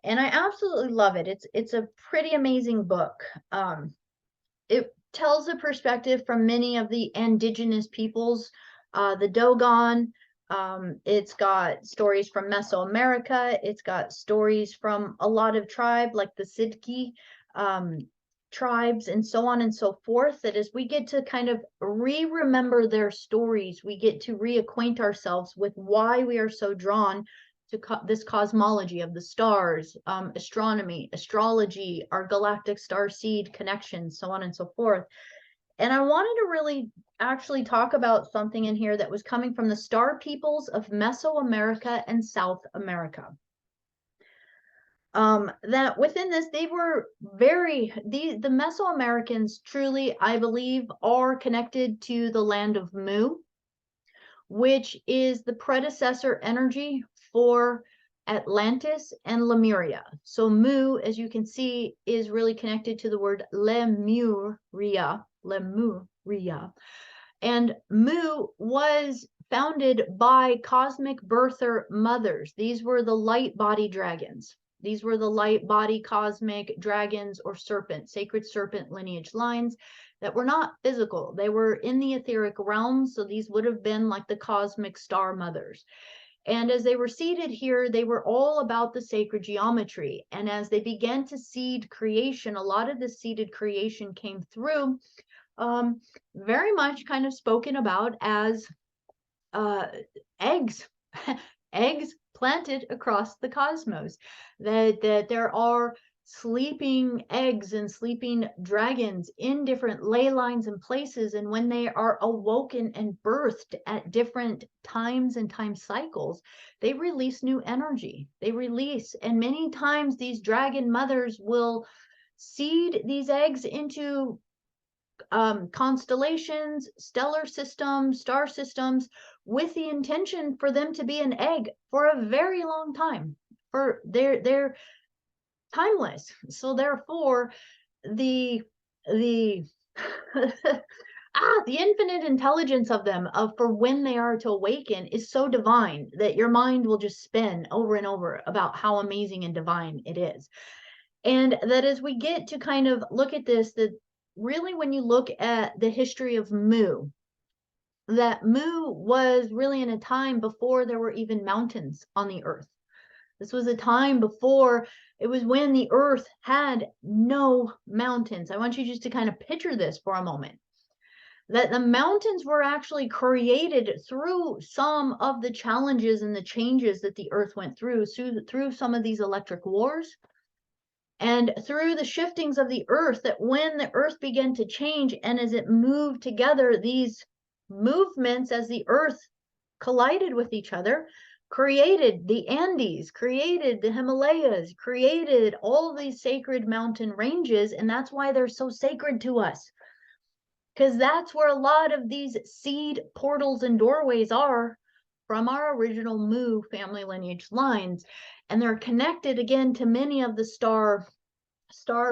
And I absolutely love it. It's a pretty amazing book. It tells a perspective from many of the indigenous peoples, the Dogon. It's got stories from Mesoamerica. It's got stories from a lot of tribe, like the Sidki tribes, and so on and so forth. That as we get to kind of remember their stories, we get to reacquaint ourselves with why we are so drawn to this cosmology of the stars, astronomy, astrology, our galactic star seed connections, so on and so forth. And I wanted to really actually talk about something in here that was coming from the star peoples of Mesoamerica and South America. That within this, they were the Mesoamericans truly, I believe, are connected to the land of Mu, which is the predecessor energy for Atlantis and Lemuria. So Mu, as you can see, is really connected to the word Lemuria. And Mu was founded by cosmic birther mothers. These were the light body dragons. These were the light body cosmic dragons or serpent, sacred serpent lineage lines that were not physical. They were in the etheric realm. So these would have been like the cosmic star mothers. And as they were seated here, they were all about the sacred geometry. And as they began to seed creation, a lot of the seeded creation came through very much kind of spoken about as eggs. eggs planted across the cosmos, that there are sleeping eggs and sleeping dragons in different ley lines and places, and when they are awoken and birthed at different times and time cycles, they release new energy. They release, and many times these dragon mothers will seed these eggs into constellations, stellar systems, star systems, with the intention for them to be an egg for a very long time. For they're timeless. So therefore, the the the infinite intelligence of them, of for when they are to awaken, is so divine that your mind will just spin over and over about how amazing and divine it is. And that as we get to kind of look at this, that really when you look at the history of Mu, that Mu was really in a time before there were even mountains on the earth. This was a time before, it was when the earth had no mountains. I want you just to kind of picture this for a moment. That the mountains were actually created through some of the challenges and the changes that the earth went through some of these electric wars, and through the shiftings of the earth, that when the earth began to change and as it moved together, these movements as the earth collided with each other, created the Andes, created the Himalayas, created all these sacred mountain ranges. And that's why they're so sacred to us, because that's where a lot of these seed portals and doorways are from our original Mu family lineage lines. And they're connected again to many of the star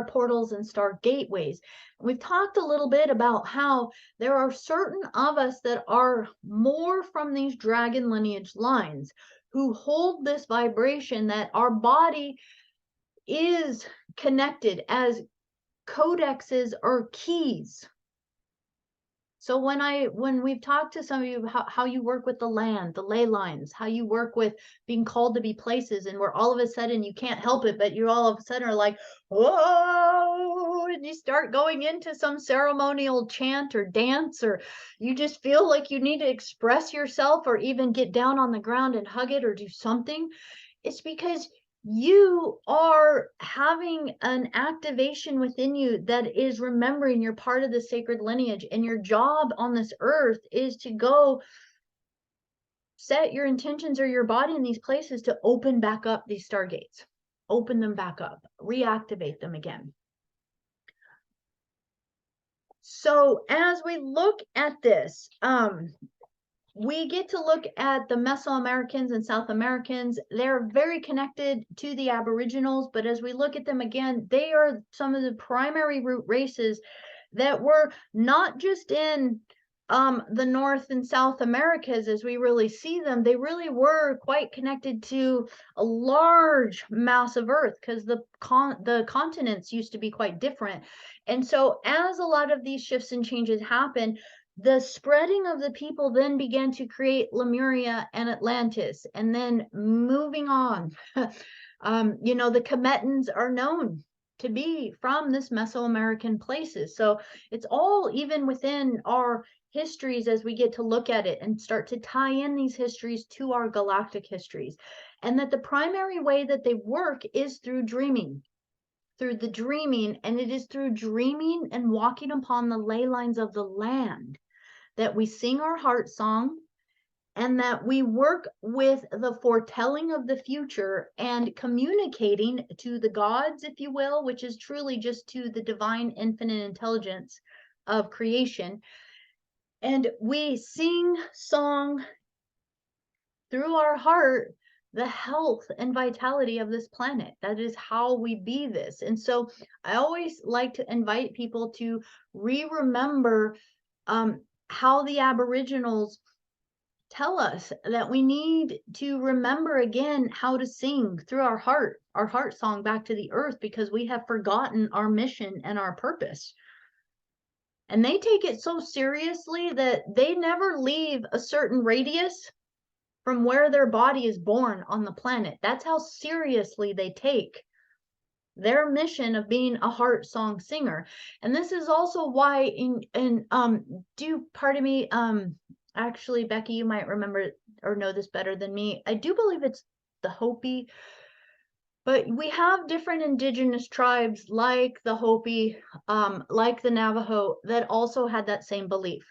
portals and star gateways. We've talked a little bit about how there are certain of us that are more from these dragon lineage lines who hold this vibration, that our body is connected as codexes or keys. So when we've talked to some of you how you work with the land, the ley lines, how you work with being called to be places, and where all of a sudden you can't help it, but you all of a sudden are like, whoa, and you start going into some ceremonial chant or dance, or you just feel like you need to express yourself or even get down on the ground and hug it or do something. It's because you are having an activation within you that is remembering you're part of the sacred lineage, and your job on this earth is to go set your intentions or your body in these places to open back up these stargates, open them back up, reactivate them again. So as we look at this, we get to look at the Mesoamericans and South Americans. They're very connected to the Aboriginals, but as we look at them again, they are some of the primary root races that were not just in the North and South Americas as we really see them. They really were quite connected to a large mass of Earth, because the continents used to be quite different. And so as a lot of these shifts and changes happen, the spreading of the people then began to create Lemuria and Atlantis, and then moving on. You know, the Cometans are known to be from this Mesoamerican places. So it's all even within our histories as we get to look at it and start to tie in these histories to our galactic histories. And that the primary way that they work is through dreaming. Through the dreaming, and it is through dreaming and walking upon the ley lines of the land that we sing our heart song, and that we work with the foretelling of the future and communicating to the gods, if you will, which is truly just to the divine infinite intelligence of creation. And we sing song through our heart the health and vitality of this planet. That is how we be this. And so I always like to invite people to remember how the Aboriginals tell us that we need to remember again how to sing through our heart song back to the earth, because we have forgotten our mission and our purpose. And they take it so seriously that they never leave a certain radius from where their body is born on the planet. That's how seriously they take their mission of being a heart song singer. And this is also why actually, Becky, you might remember, or know this better than me. I do believe it's the Hopi, but we have different indigenous tribes like the Hopi, like the Navajo, that also had that same belief.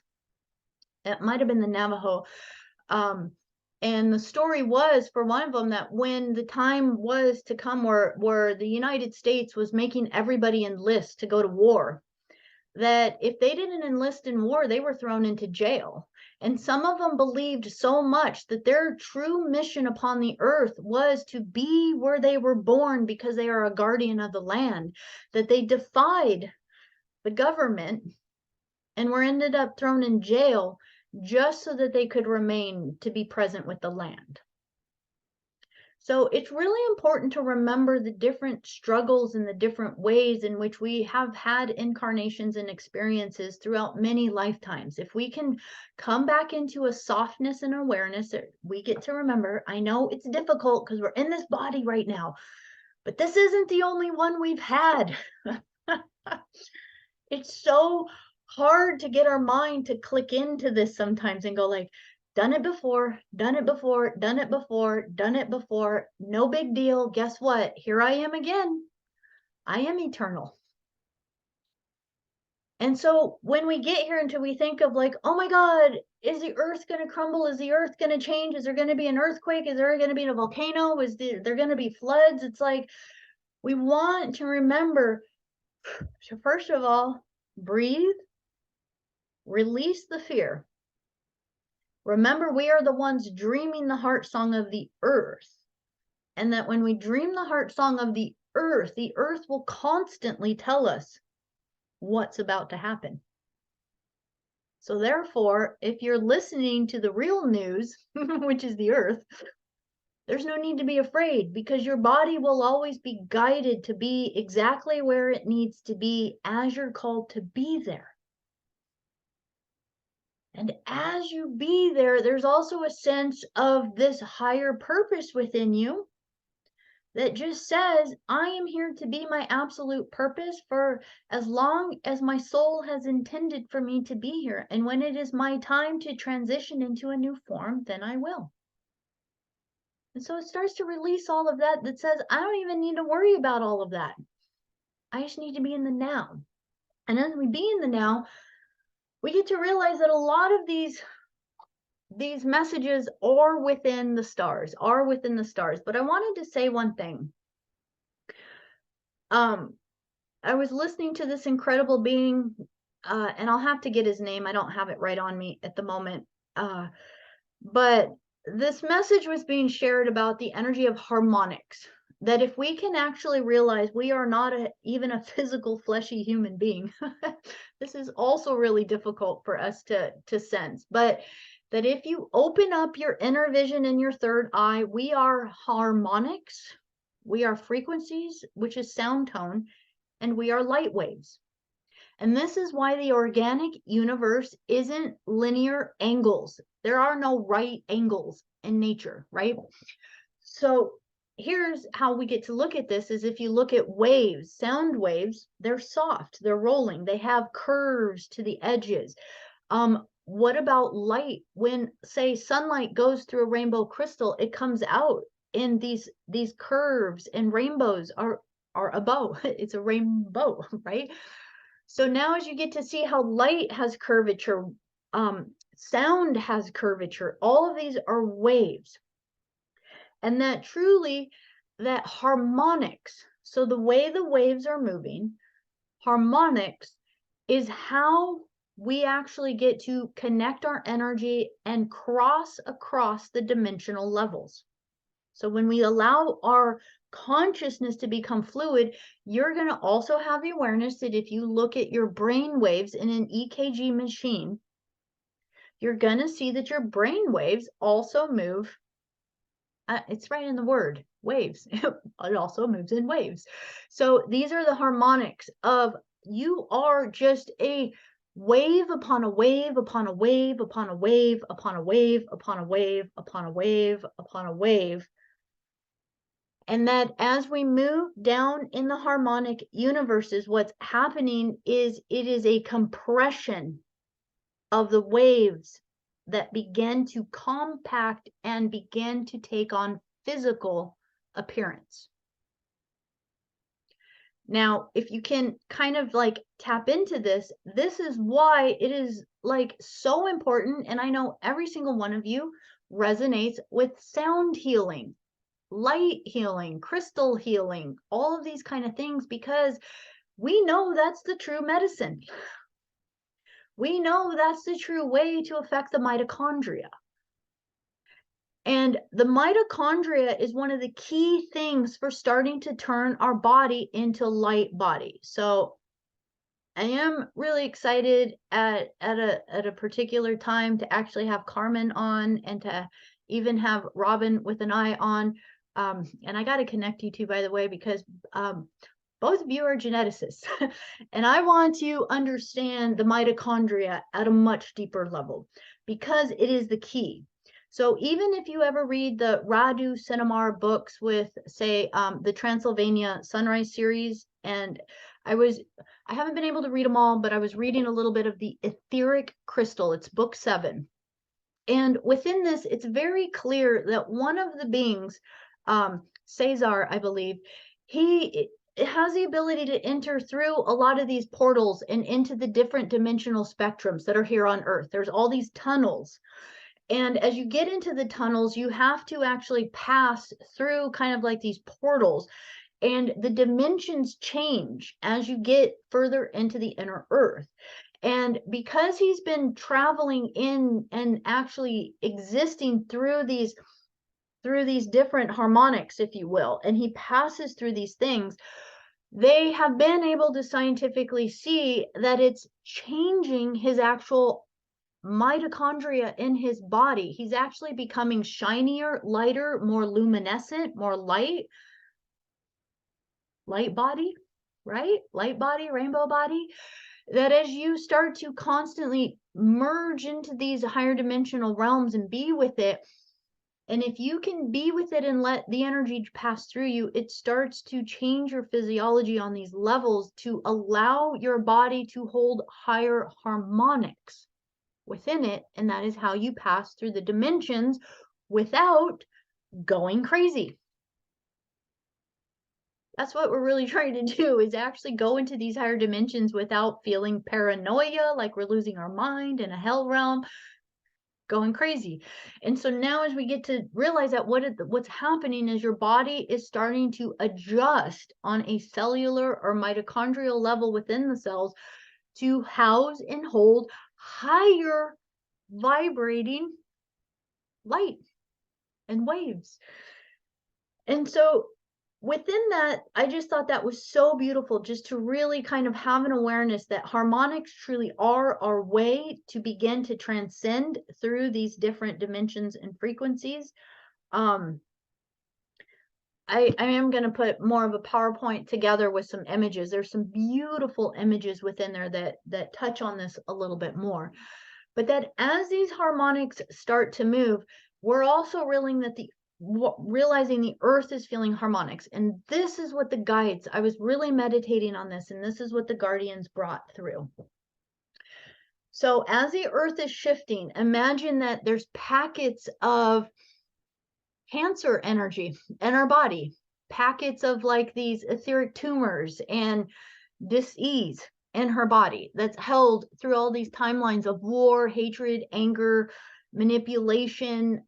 It might have been the Navajo. And the story was, for one of them, that when the time was to come where the United States was making everybody enlist to go to war, that if they didn't enlist in war, they were thrown into jail. And some of them believed so much that their true mission upon the earth was to be where they were born because they are a guardian of the land, that they defied the government and were ended up thrown in jail just so that they could remain to be present with the land. So it's really important to remember the different struggles and the different ways in which we have had incarnations and experiences throughout many lifetimes. If we can come back into a softness and awareness that we get to remember, I know it's difficult because we're in this body right now, but this isn't the only one we've had. It's so hard to get our mind to click into this sometimes and go like, done it before, done it before, done it before, done it before. No big deal. Guess what? Here I am again. I am eternal. And so when we get here until we think of like, oh my God, is the earth going to crumble? Is the earth going to change? Is there going to be an earthquake? Is there going to be a volcano? Is there going to be floods? It's like, we want to remember, so first of all, breathe, release the fear. Remember, we are the ones dreaming the heart song of the earth. And that when we dream the heart song of the earth will constantly tell us what's about to happen. So therefore, if you're listening to the real news, which is the earth, there's no need to be afraid because your body will always be guided to be exactly where it needs to be as you're called to be there. And as you be there, there's also a sense of this higher purpose within you that just says, I am here to be my absolute purpose for as long as my soul has intended for me to be here. And when it is my time to transition into a new form, then I will. And so it starts to release all of that says, I don't even need to worry about all of that. I just need to be in the now. And as we be in the now, we get to realize that a lot of these messages are within the stars, But I wanted to say one thing. I was listening to this incredible being, and I'll have to get his name. I don't have it right on me at the moment. But this message was being shared about the energy of harmonics. That if we can actually realize we are not even a physical, fleshy human being, this is also really difficult for us to sense. But that if you open up your inner vision and your third eye, we are harmonics, we are frequencies, which is sound tone, and we are light waves. And this is why the organic universe isn't linear angles. There are no right angles in nature, right? So here's how we get to look at this is if you look at waves, sound waves, they're soft, they're rolling, they have curves to the edges. What about light? When, say, sunlight goes through a rainbow crystal, it comes out in these curves, and rainbows are a bow. It's a rainbow, right? So now as you get to see how light has curvature, sound has curvature, all of these are waves. And that truly, that harmonics, so the way the waves are moving, harmonics is how we actually get to connect our energy and cross across the dimensional levels. So when we allow our consciousness to become fluid, you're going to also have the awareness that if you look at your brain waves in an EKG machine, you're going to see that your brain waves also move. It's right in the word, waves. It also moves in waves. So these are the harmonics of you are just a wave upon a wave upon a wave upon a wave upon a wave upon a wave upon a wave upon a wave. And that as we move down in the harmonic universes, what's happening is it is a compression of the waves that begin to compact and begin to take on physical appearance. Now, if you can kind of like tap into this, this is why it is like so important. And I know every single one of you resonates with sound healing, light healing, crystal healing, all of these kind of things, because we know that's the true medicine. We know that's the true way to affect the mitochondria. And the mitochondria is one of the key things for starting to turn our body into light body. So I am really excited at a particular time to actually have Carmen on and to even have Robin with an eye on. And I got to connect you two, by the way, because both of you are geneticists. And I want to understand the mitochondria at a much deeper level, because it is the key. So even if you ever read the Radu Senemar books with, say, the Transylvania Sunrise series, and I haven't been able to read them all, but I was reading a little bit of the Etheric Crystal. It's book 7. And within this, it's very clear that one of the beings, Cesar, I believe, he has the ability to enter through a lot of these portals and into the different dimensional spectrums that are here on Earth. There's all these tunnels. And as you get into the tunnels, you have to actually pass through kind of like these portals. And the dimensions change as you get further into the inner Earth. And because he's been traveling in and actually existing through these different harmonics, if you will, and he passes through these things, they have been able to scientifically see that it's changing his actual mitochondria in his body. He's actually becoming shinier, lighter, more luminescent, more light body, right? Light body, rainbow body. That as you start to constantly merge into these higher dimensional realms and be with it, and if you can be with it and let the energy pass through you, it starts to change your physiology on these levels to allow your body to hold higher harmonics within it. And that is how you pass through the dimensions without going crazy. That's what we're really trying to do, is actually go into these higher dimensions without feeling paranoia, like we're losing our mind in a hell realm, going crazy. And so now as we get to realize that what's happening is your body is starting to adjust on a cellular or mitochondrial level within the cells to house and hold higher vibrating light and waves. And so within that, I just thought that was so beautiful, just to really kind of have an awareness that harmonics truly are our way to begin to transcend through these different dimensions and frequencies. I am going to put more of a PowerPoint together with some images. There's some beautiful images within there that touch on this a little bit more. But that as these harmonics start to move, we're also realizing the earth is feeling harmonics. And this is what the guides, I was really meditating on this, and this is what the guardians brought through. So as the earth is shifting, imagine that there's packets of Cancer energy in our body, packets of like these etheric tumors and dis-ease in her body that's held through all these timelines of war, hatred, anger, manipulation,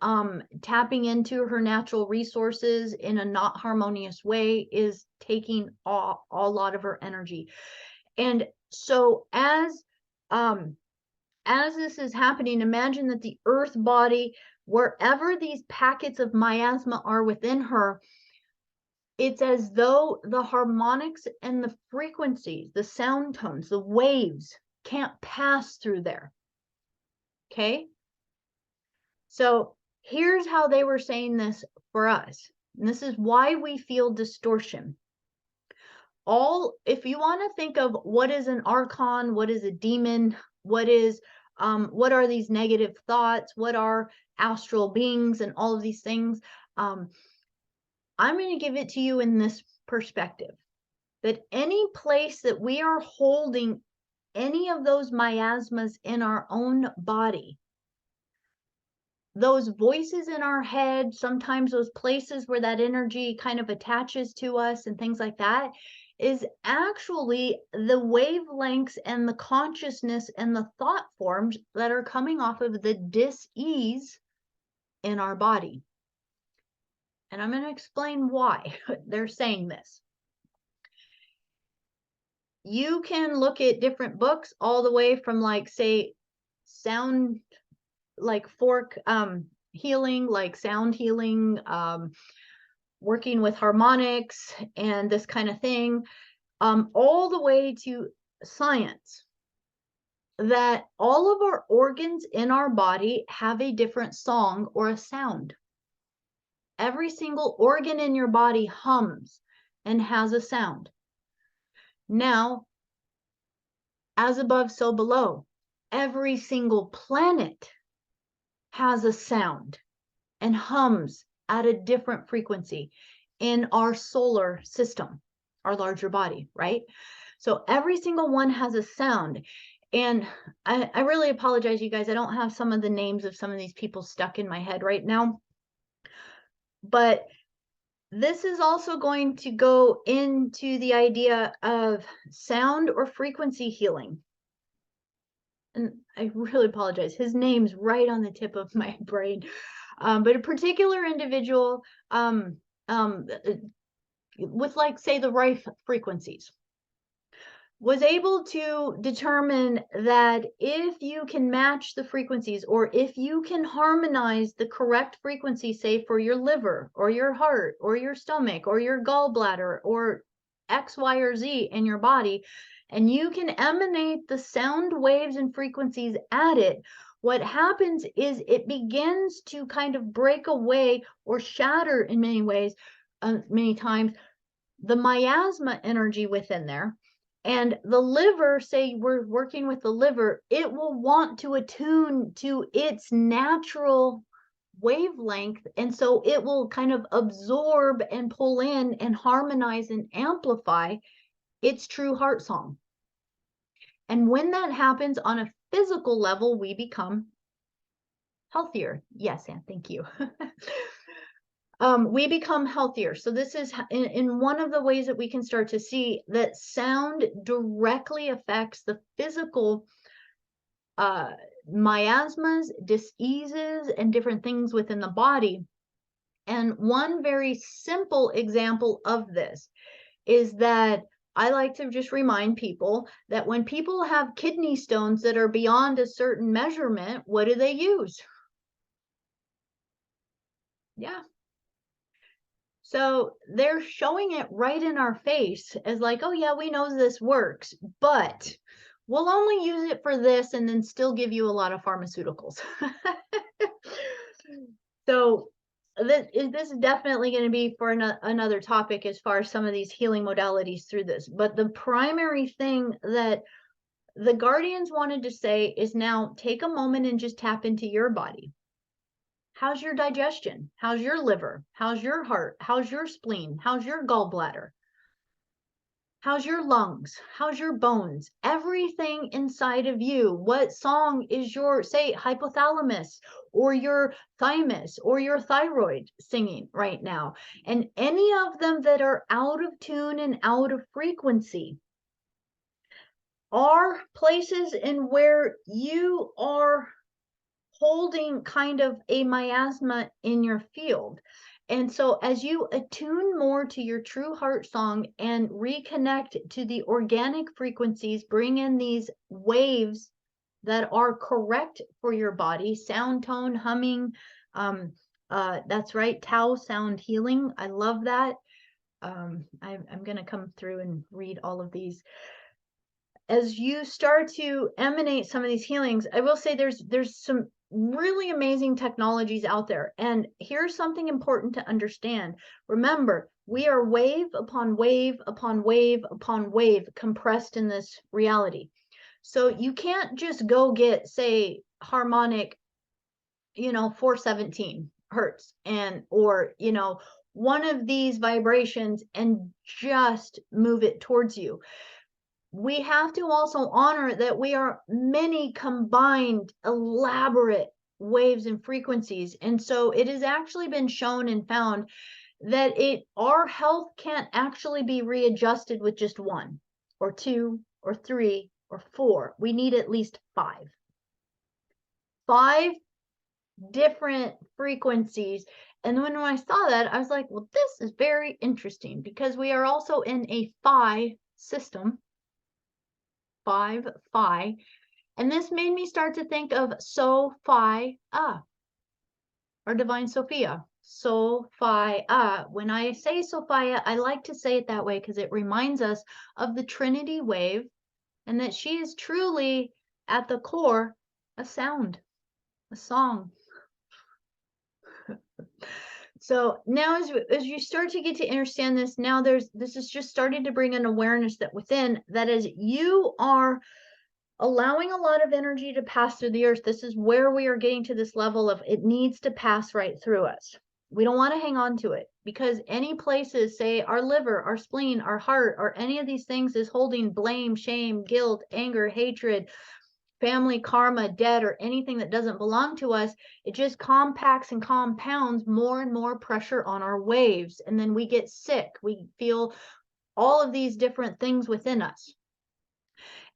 tapping into her natural resources in a not harmonious way is taking a lot of her energy. And so as this is happening, imagine that the earth body, wherever these packets of miasma are within her, it's as though the harmonics and the frequencies, the sound tones, the waves can't pass through there. Okay? So here's how they were saying this for us. And this is why we feel distortion. If you want to think of what is an archon, what is a demon, what are these negative thoughts, what are astral beings, and all of these things, I'm going to give it to you in this perspective, that any place that we are holding any of those miasmas in our own body, those voices in our head, sometimes those places where that energy kind of attaches to us and things like that, is actually the wavelengths and the consciousness and the thought forms that are coming off of the dis-ease in our body. And I'm going to explain why they're saying this. You can look at different books all the way from, like, say, sound, like fork healing, like sound healing, working with harmonics and this kind of thing, all the way to science, that all of our organs in our body have a different song or a sound. Every single organ in your body hums and has a sound. Now, as above, so below. Every single planet has a sound and hums at a different frequency in our solar system, our larger body, right? So every single one has a sound. And I really apologize, you guys. I don't have some of the names of some of these people stuck in my head right now. But this is also going to go into the idea of sound or frequency healing. And I really apologize. His name's right on the tip of my brain. But a particular individual with, like, say, the Rife frequencies was able to determine that if you can match the frequencies, or if you can harmonize the correct frequency, say for your liver or your heart or your stomach or your gallbladder or X, Y, or Z in your body, and you can emanate the sound waves and frequencies at it, what happens is it begins to kind of break away or shatter in many ways, many times, the miasma energy within there. And the liver, say we're working with the liver, it will want to attune to its natural wavelength. And so it will kind of absorb and pull in and harmonize and amplify its true heart song. And when that happens on a physical level, we become healthier. Yes, Anne, thank you. We become healthier. So this is in one of the ways that we can start to see that sound directly affects the physical miasmas, diseases, and different things within the body. And one very simple example of this is that I like to just remind people that when people have kidney stones that are beyond a certain measurement, what do they use? Yeah. So they're showing it right in our face as like, oh yeah, we know this works, but we'll only use it for this and then still give you a lot of pharmaceuticals. So this is definitely going to be for another topic as far as some of these healing modalities through this. But the primary thing that the guardians wanted to say is, now take a moment and just tap into your body. How's your digestion? How's your liver? How's your heart? How's your spleen? How's your gallbladder? How's your lungs? How's your bones? Everything inside of you. What song is your, say, hypothalamus or your thymus or your thyroid singing right now? And any of them that are out of tune and out of frequency are places in where you are holding kind of a miasma in your field. And so as you attune more to your true heart song and reconnect to the organic frequencies, bring in these waves that are correct for your body, sound, tone, humming, that's right, Tao sound healing. I love that. I'm going to come through and read all of these. As you start to emanate some of these healings, I will say there's some really amazing technologies out there. And here's something important to understand. Remember, we are wave upon wave upon wave upon wave compressed in this reality. So you can't just go get, say, harmonic, 417 hertz or one of these vibrations and just move it towards you. We have to also honor that we are many combined, elaborate waves and frequencies. And so it has actually been shown and found that our health can't actually be readjusted with just one or two or three or four. We need at least five different frequencies. And when I saw that, I was like, well, this is very interesting because we are also in a phi system, 5 phi. And this made me start to think of Sophia, or Divine Sophia. Sophia. When I say Sophia, I like to say it that way because it reminds us of the Trinity wave and that she is truly at the core a sound, a song. So now as you start to get to understand this, now this is just starting to bring an awareness that within, that as you are allowing a lot of energy to pass through the earth, this is where we are getting to this level of it needs to pass right through us. We don't want to hang on to it because any places, say our liver, our spleen, our heart, or any of these things is holding blame, shame, guilt, anger, hatred, family karma, debt, or anything that doesn't belong to us, it just compacts and compounds more and more pressure on our waves. And then we get sick. We feel all of these different things within us.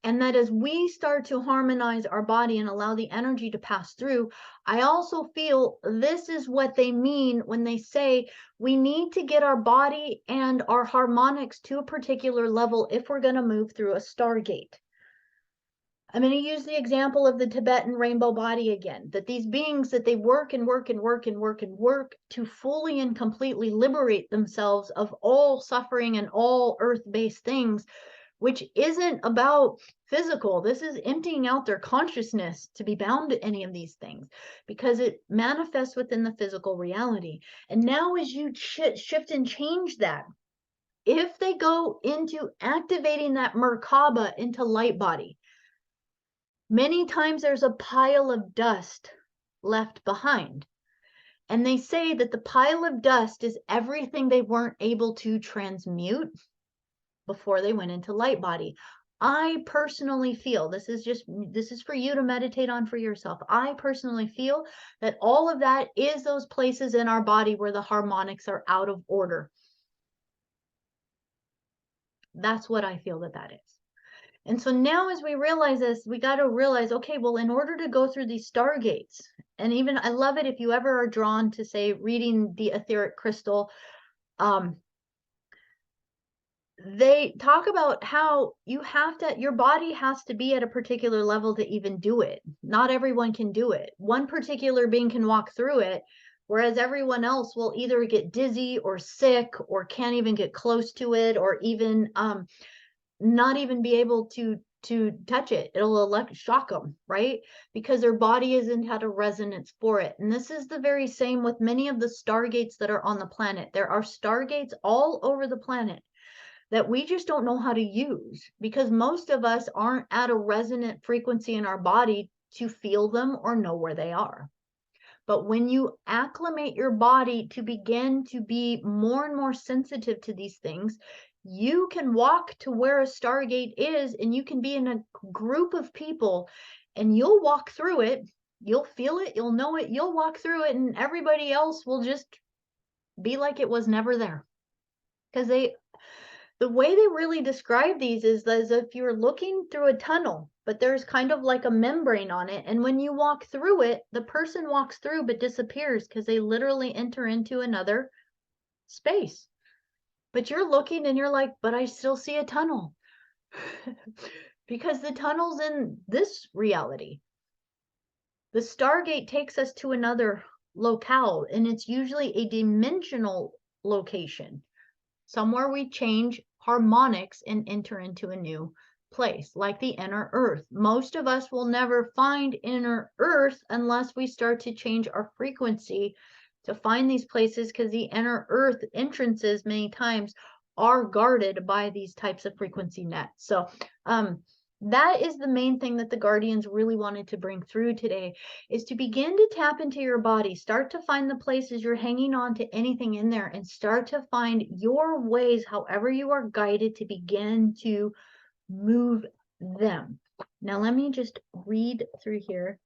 And that as we start to harmonize our body and allow the energy to pass through, I also feel this is what they mean when they say we need to get our body and our harmonics to a particular level if we're going to move through a stargate. I'm going to use the example of the Tibetan rainbow body again, that these beings, that they work and work and work and work and work to fully and completely liberate themselves of all suffering and all earth-based things, which isn't about physical. This is emptying out their consciousness to be bound to any of these things because it manifests within the physical reality. And now as you shift and change that, if they go into activating that Merkaba into light body, many times there's a pile of dust left behind. And they say that the pile of dust is everything they weren't able to transmute before they went into light body. I personally feel, this is for you to meditate on for yourself. I personally feel that all of that is those places in our body where the harmonics are out of order. That's what I feel that is. And so now as we realize this, we got to realize, okay, well, in order to go through these stargates, and even I love it if you ever are drawn to, say, reading the etheric crystal, they talk about how your body has to be at a particular level to even do it. Not everyone can do it. One particular being can walk through it, whereas everyone else will either get dizzy or sick or can't even get close to it, or even not even be able to touch it. It'll shock them, right? Because their body isn't had a resonance for it. And this is the very same with many of the stargates that are on the planet. There are stargates all over the planet that we just don't know how to use because most of us aren't at a resonant frequency in our body to feel them or know where they are. But when you acclimate your body to begin to be more and more sensitive to these things, you can walk to where a stargate is and you can be in a group of people and you'll walk through it. You'll feel it. You'll know it. You'll walk through it and everybody else will just be like it was never there. Because the way they really describe these is as if you're looking through a tunnel, but there's kind of like a membrane on it. And when you walk through it, the person walks through but disappears because they literally enter into another space. But you're looking and you're like, but I still see a tunnel. Because the tunnel's in this reality. The Stargate takes us to another locale, and it's usually a dimensional location. Somewhere we change harmonics and enter into a new place, like the inner earth. Most of us will never find inner earth unless we start to change our frequency to find these places, because the inner earth entrances many times are guarded by these types of frequency nets. So that is the main thing that the guardians really wanted to bring through today, is to begin to tap into your body. Start to find the places you're hanging on to anything in there, and start to find your ways, however you are guided, to begin to move them. Now let me just read through here.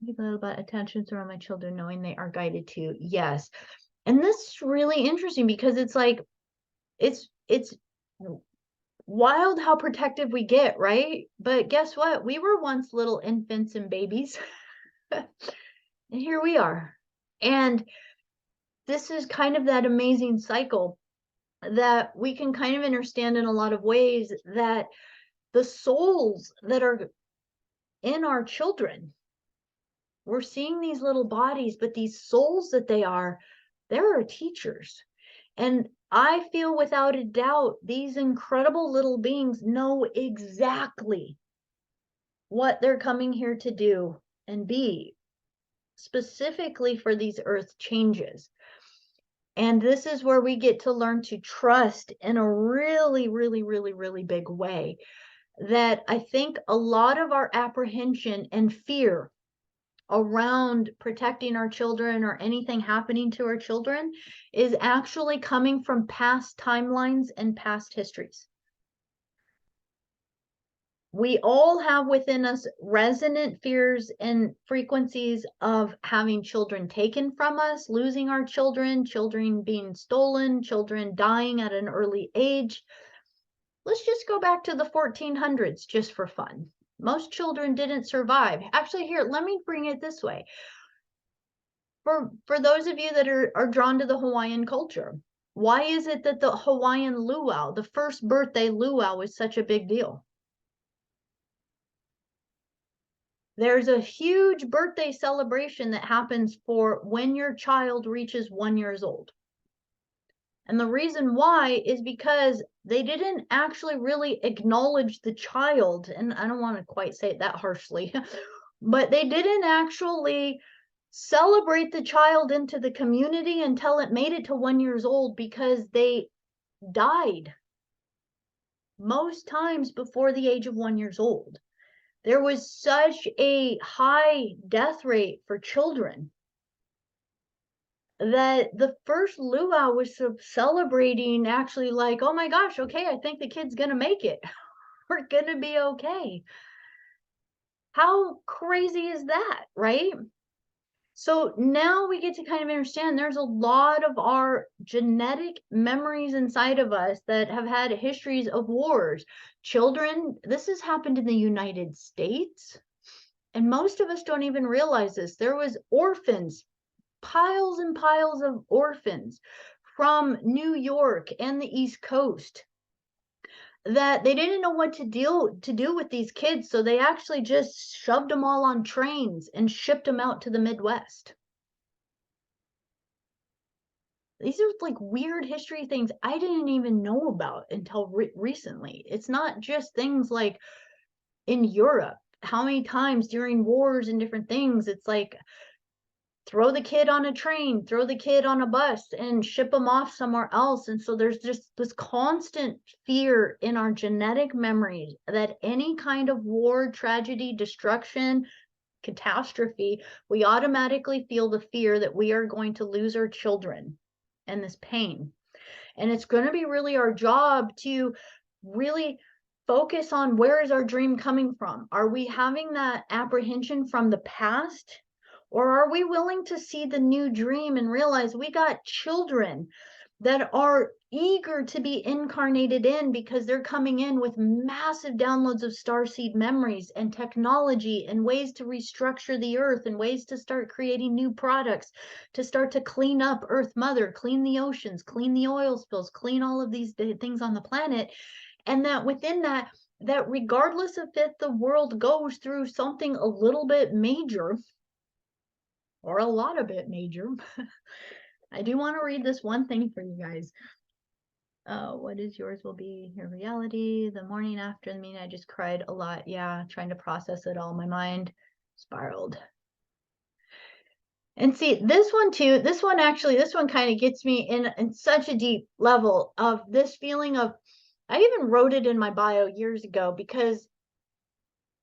About attention around my children, knowing they are guided to. Yes. And this is really interesting because it's like, it's wild how protective we get, right? But guess what? We were once little infants and babies. And here we are. And this is kind of that amazing cycle that we can kind of understand in a lot of ways, that the souls that are in our children, we're seeing these little bodies, but these souls that they're our teachers. And I feel without a doubt, these incredible little beings know exactly what they're coming here to do and be, specifically for these earth changes. And this is where we get to learn to trust in a really, really, really, really big way. That I think a lot of our apprehension and fear around protecting our children or anything happening to our children is actually coming from past timelines and past histories. We all have within us resonant fears and frequencies of having children taken from us, losing our children, children being stolen, children dying at an early age. Let's just go back to the 1400s just for fun. Most children didn't survive. Actually, here, let me bring it this way. For those of you that are drawn to the Hawaiian culture, why is it that the Hawaiian luau, the first birthday luau, is such a big deal? There's a huge birthday celebration that happens for when your child reaches 1 year old. And the reason why is because they didn't actually really acknowledge the child. And I don't want to quite say it that harshly, but they didn't actually celebrate the child into the community until it made it to 1 year old, because they died most times before the age of 1 year old. There was such a high death rate for children that the first luau was celebrating, actually, like, oh my gosh, okay, I think the kid's gonna make it. We're gonna be okay. How crazy is that, right? So now we get to kind of understand there's a lot of our genetic memories inside of us that have had histories of wars. Children, this has happened in the United States, and most of us don't even realize this. There was orphans, piles and piles of orphans from New York and the East Coast, that they didn't know what to do with these kids, so they actually just shoved them all on trains and shipped them out to the Midwest. These are like weird history things I didn't even know about until recently. It's not just things like in Europe. How many times during wars and different things, it's like, throw the kid on a train, throw the kid on a bus, and ship them off somewhere else. And so there's just this constant fear in our genetic memories that any kind of war, tragedy, destruction, catastrophe, we automatically feel the fear that we are going to lose our children and this pain. And it's going to be really our job to really focus on, where is our dream coming from? Are we having that apprehension from the past? Or are we willing to see the new dream and realize we got children that are eager to be incarnated in, because they're coming in with massive downloads of starseed memories and technology and ways to restructure the earth and ways to start creating new products, to start to clean up Earth Mother, clean the oceans, clean the oil spills, clean all of these things on the planet. And that within that regardless of if the world goes through something a little bit major or a lot of it major, I do want to read this one thing for you guys. What is yours will be your reality. The morning after the meeting, I just cried a lot. Yeah, trying to process it all. My mind spiraled. And see, this one too, this one kind of gets me in such a deep level of this feeling of, I even wrote it in my bio years ago, because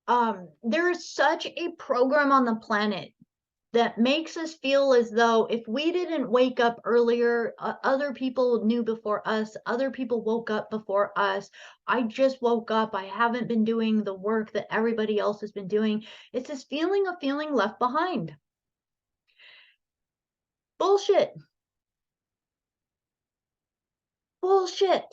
there is such a program on the planet that makes us feel as though if we didn't wake up earlier, other people knew before us, other people woke up before us. I just woke up. I haven't been doing the work that everybody else has been doing. It's this feeling of feeling left behind. Bullshit. Bullshit.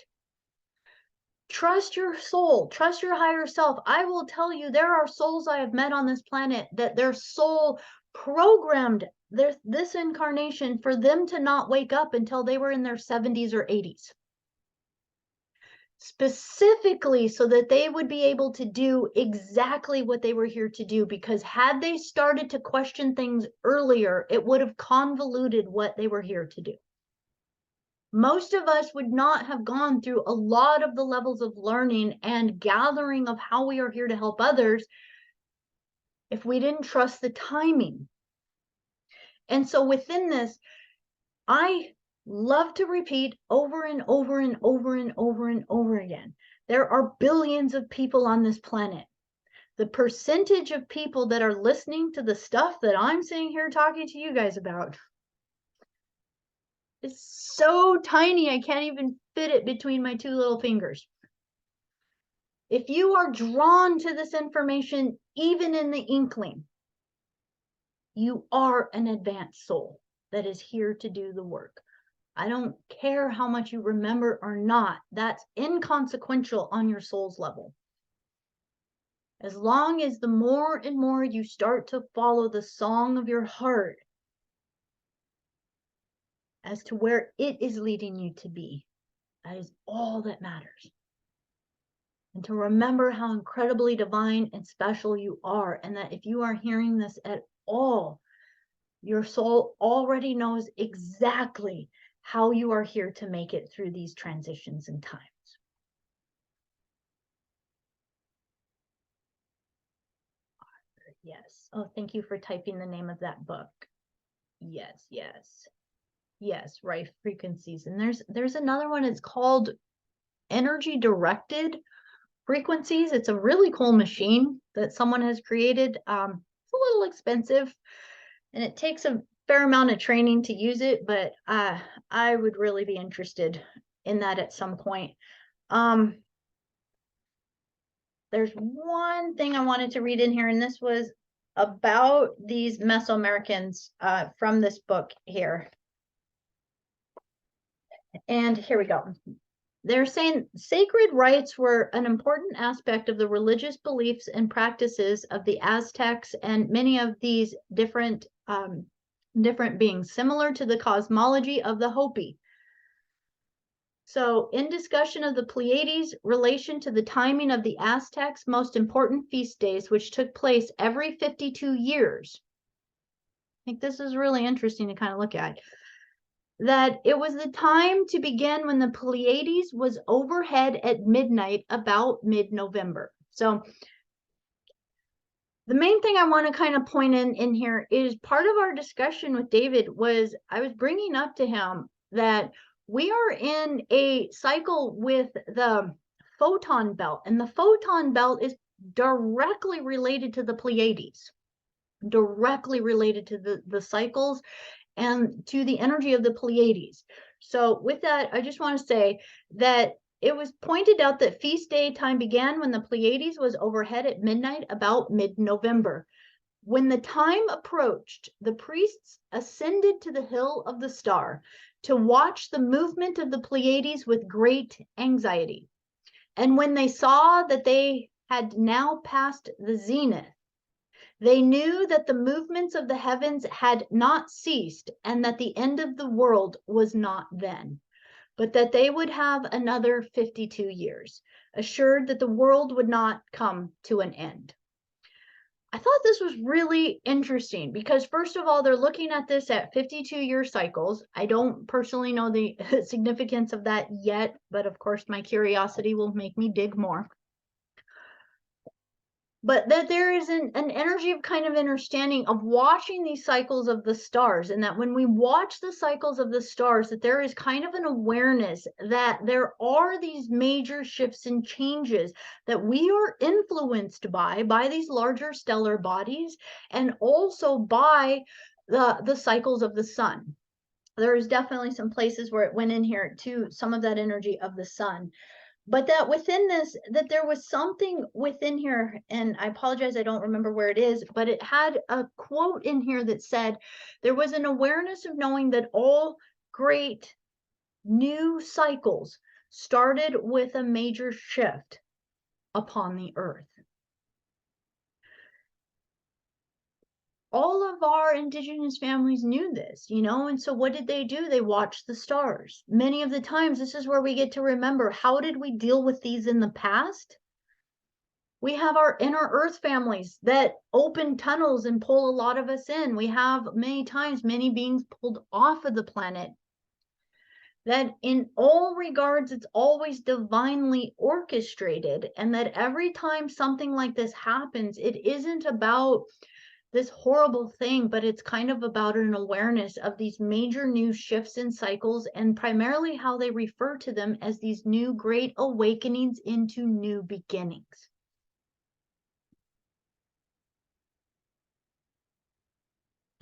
Trust your soul, trust your higher self. I will tell you, there are souls I have met on this planet that their soul programmed this incarnation for them to not wake up until they were in their 70s or 80s. Specifically so that they would be able to do exactly what they were here to do, because had they started to question things earlier, it would have convoluted what they were here to do. Most of us would not have gone through a lot of the levels of learning and gathering of how we are here to help others if we didn't trust the timing. And so within this, I love to repeat over and over and over and over and over again, there are billions of people on this planet. The percentage of people that are listening to the stuff that I'm sitting here talking to you guys about, it's so tiny, I can't even fit it between my two little fingers. If you are drawn to this information, even in the inkling, you are an advanced soul that is here to do the work. I don't care how much you remember or not. That's inconsequential on your soul's level. As long as the more and more you start to follow the song of your heart as to where it is leading you to be, that is all that matters. And to remember how incredibly divine and special you are, and that if you are hearing this at all, your soul already knows exactly how you are here to make it through these transitions in times. Yes. Oh, thank you for typing the name of that book. Yes, yes. Yes, right, frequencies. And there's another one, it's called Energy Directed Frequencies. It's a really cool machine that someone has created. It's a little expensive and it takes a fair amount of training to use it, but I would really be interested in that at some point. There's one thing I wanted to read in here, and this was about these Mesoamericans from this book here. And here we go. They're saying sacred rites were an important aspect of the religious beliefs and practices of the Aztecs and many of these different beings, similar to the cosmology of the Hopi. So in discussion of the Pleiades, relation to the timing of the Aztecs' most important feast days, which took place every 52 years. I think this is really interesting to kind of look at. That it was the time to begin when the Pleiades was overhead at midnight, about mid-November. So the main thing I want to kind of point in here is part of our discussion with David was I was bringing up to him that we are in a cycle with the photon belt, and the photon belt is directly related to the Pleiades, directly related to the cycles and to the energy of the Pleiades. So with that, I just want to say that it was pointed out that feast day time began when the Pleiades was overhead at midnight, about mid-November. When the time approached, the priests ascended to the hill of the star to watch the movement of the Pleiades with great anxiety. And when they saw that they had now passed the zenith, they knew that the movements of the heavens had not ceased and that the end of the world was not then, but that they would have another 52 years, assured that the world would not come to an end. I thought this was really interesting because, first of all, they're looking at this at 52-year cycles. I don't personally know the significance of that yet, but of course my curiosity will make me dig more. but that there is an energy of kind of understanding of watching these cycles of the stars, and that when we watch the cycles of the stars, that there is kind of an awareness that there are these major shifts and changes that we are influenced by these larger stellar bodies, and also by the cycles of the sun. There is definitely some places where it went in here to some of that energy of the sun, but that within this, that there was something within here, and I apologize, I don't remember where it is, but it had a quote in here that said there was an awareness of knowing that all great new cycles started with a major shift upon the earth. All of our indigenous families knew this, you know, and so what did they do? They watched the stars. Many of the times, this is where we get to remember, how did we deal with these in the past? We have our inner earth families that open tunnels and pull a lot of us in. We have many times many beings pulled off of the planet. That in all regards, it's always divinely orchestrated, and that every time something like this happens, it isn't about this horrible thing, but it's kind of about an awareness of these major new shifts and cycles, and primarily how they refer to them as these new great awakenings into new beginnings.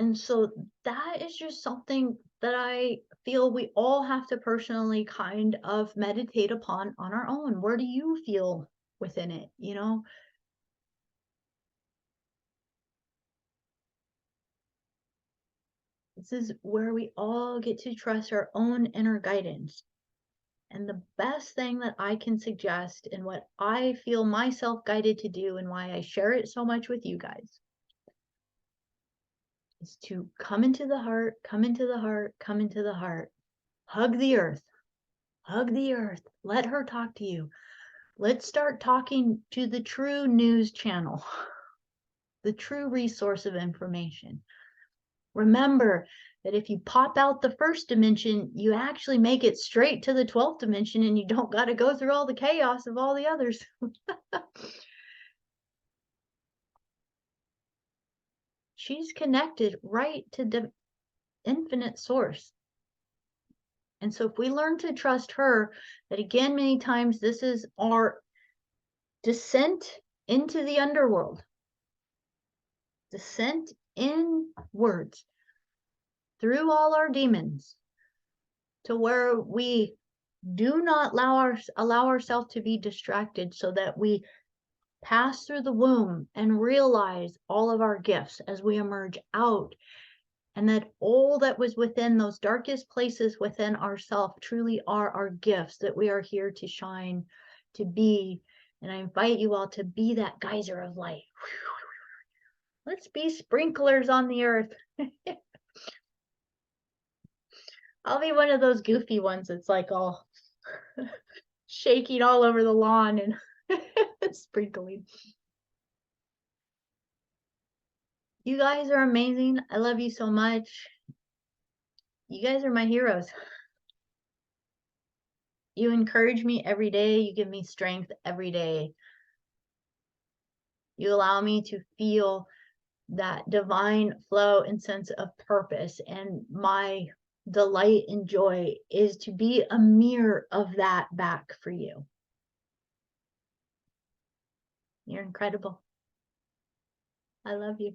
And so that is just something that I feel we all have to personally kind of meditate upon on our own. Where do you feel within it? You know, this is where we all get to trust our own inner guidance. And the best thing that I can suggest, and what I feel myself guided to do, and why I share it so much with you guys, is to come into the heart, come into the heart, come into the heart. Hug the earth. Hug the earth. Let her talk to you. Let's start talking to the true news channel, the true resource of information. Remember that if you pop out the first dimension, you actually make it straight to the 12th dimension, and you don't got to go through all the chaos of all the others. She's connected right to the infinite source. And so if we learn to trust her, that again, many times this is our descent into the underworld, descent inwards through all our demons, to where we do not allow ourselves to be distracted, so that we pass through the womb and realize all of our gifts as we emerge out, and that all that was within those darkest places within ourselves truly are our gifts that we are here to shine, to be. And I invite you all to be that geyser of light. Let's be sprinklers on the earth. I'll be one of those goofy ones that's like all shaking all over the lawn and sprinkling. You guys are amazing. I love you so much. You guys are my heroes. You encourage me every day. You give me strength every day. You allow me to feel that divine flow and sense of purpose. And my delight and joy is to be a mirror of that back for you. You're incredible. I love you.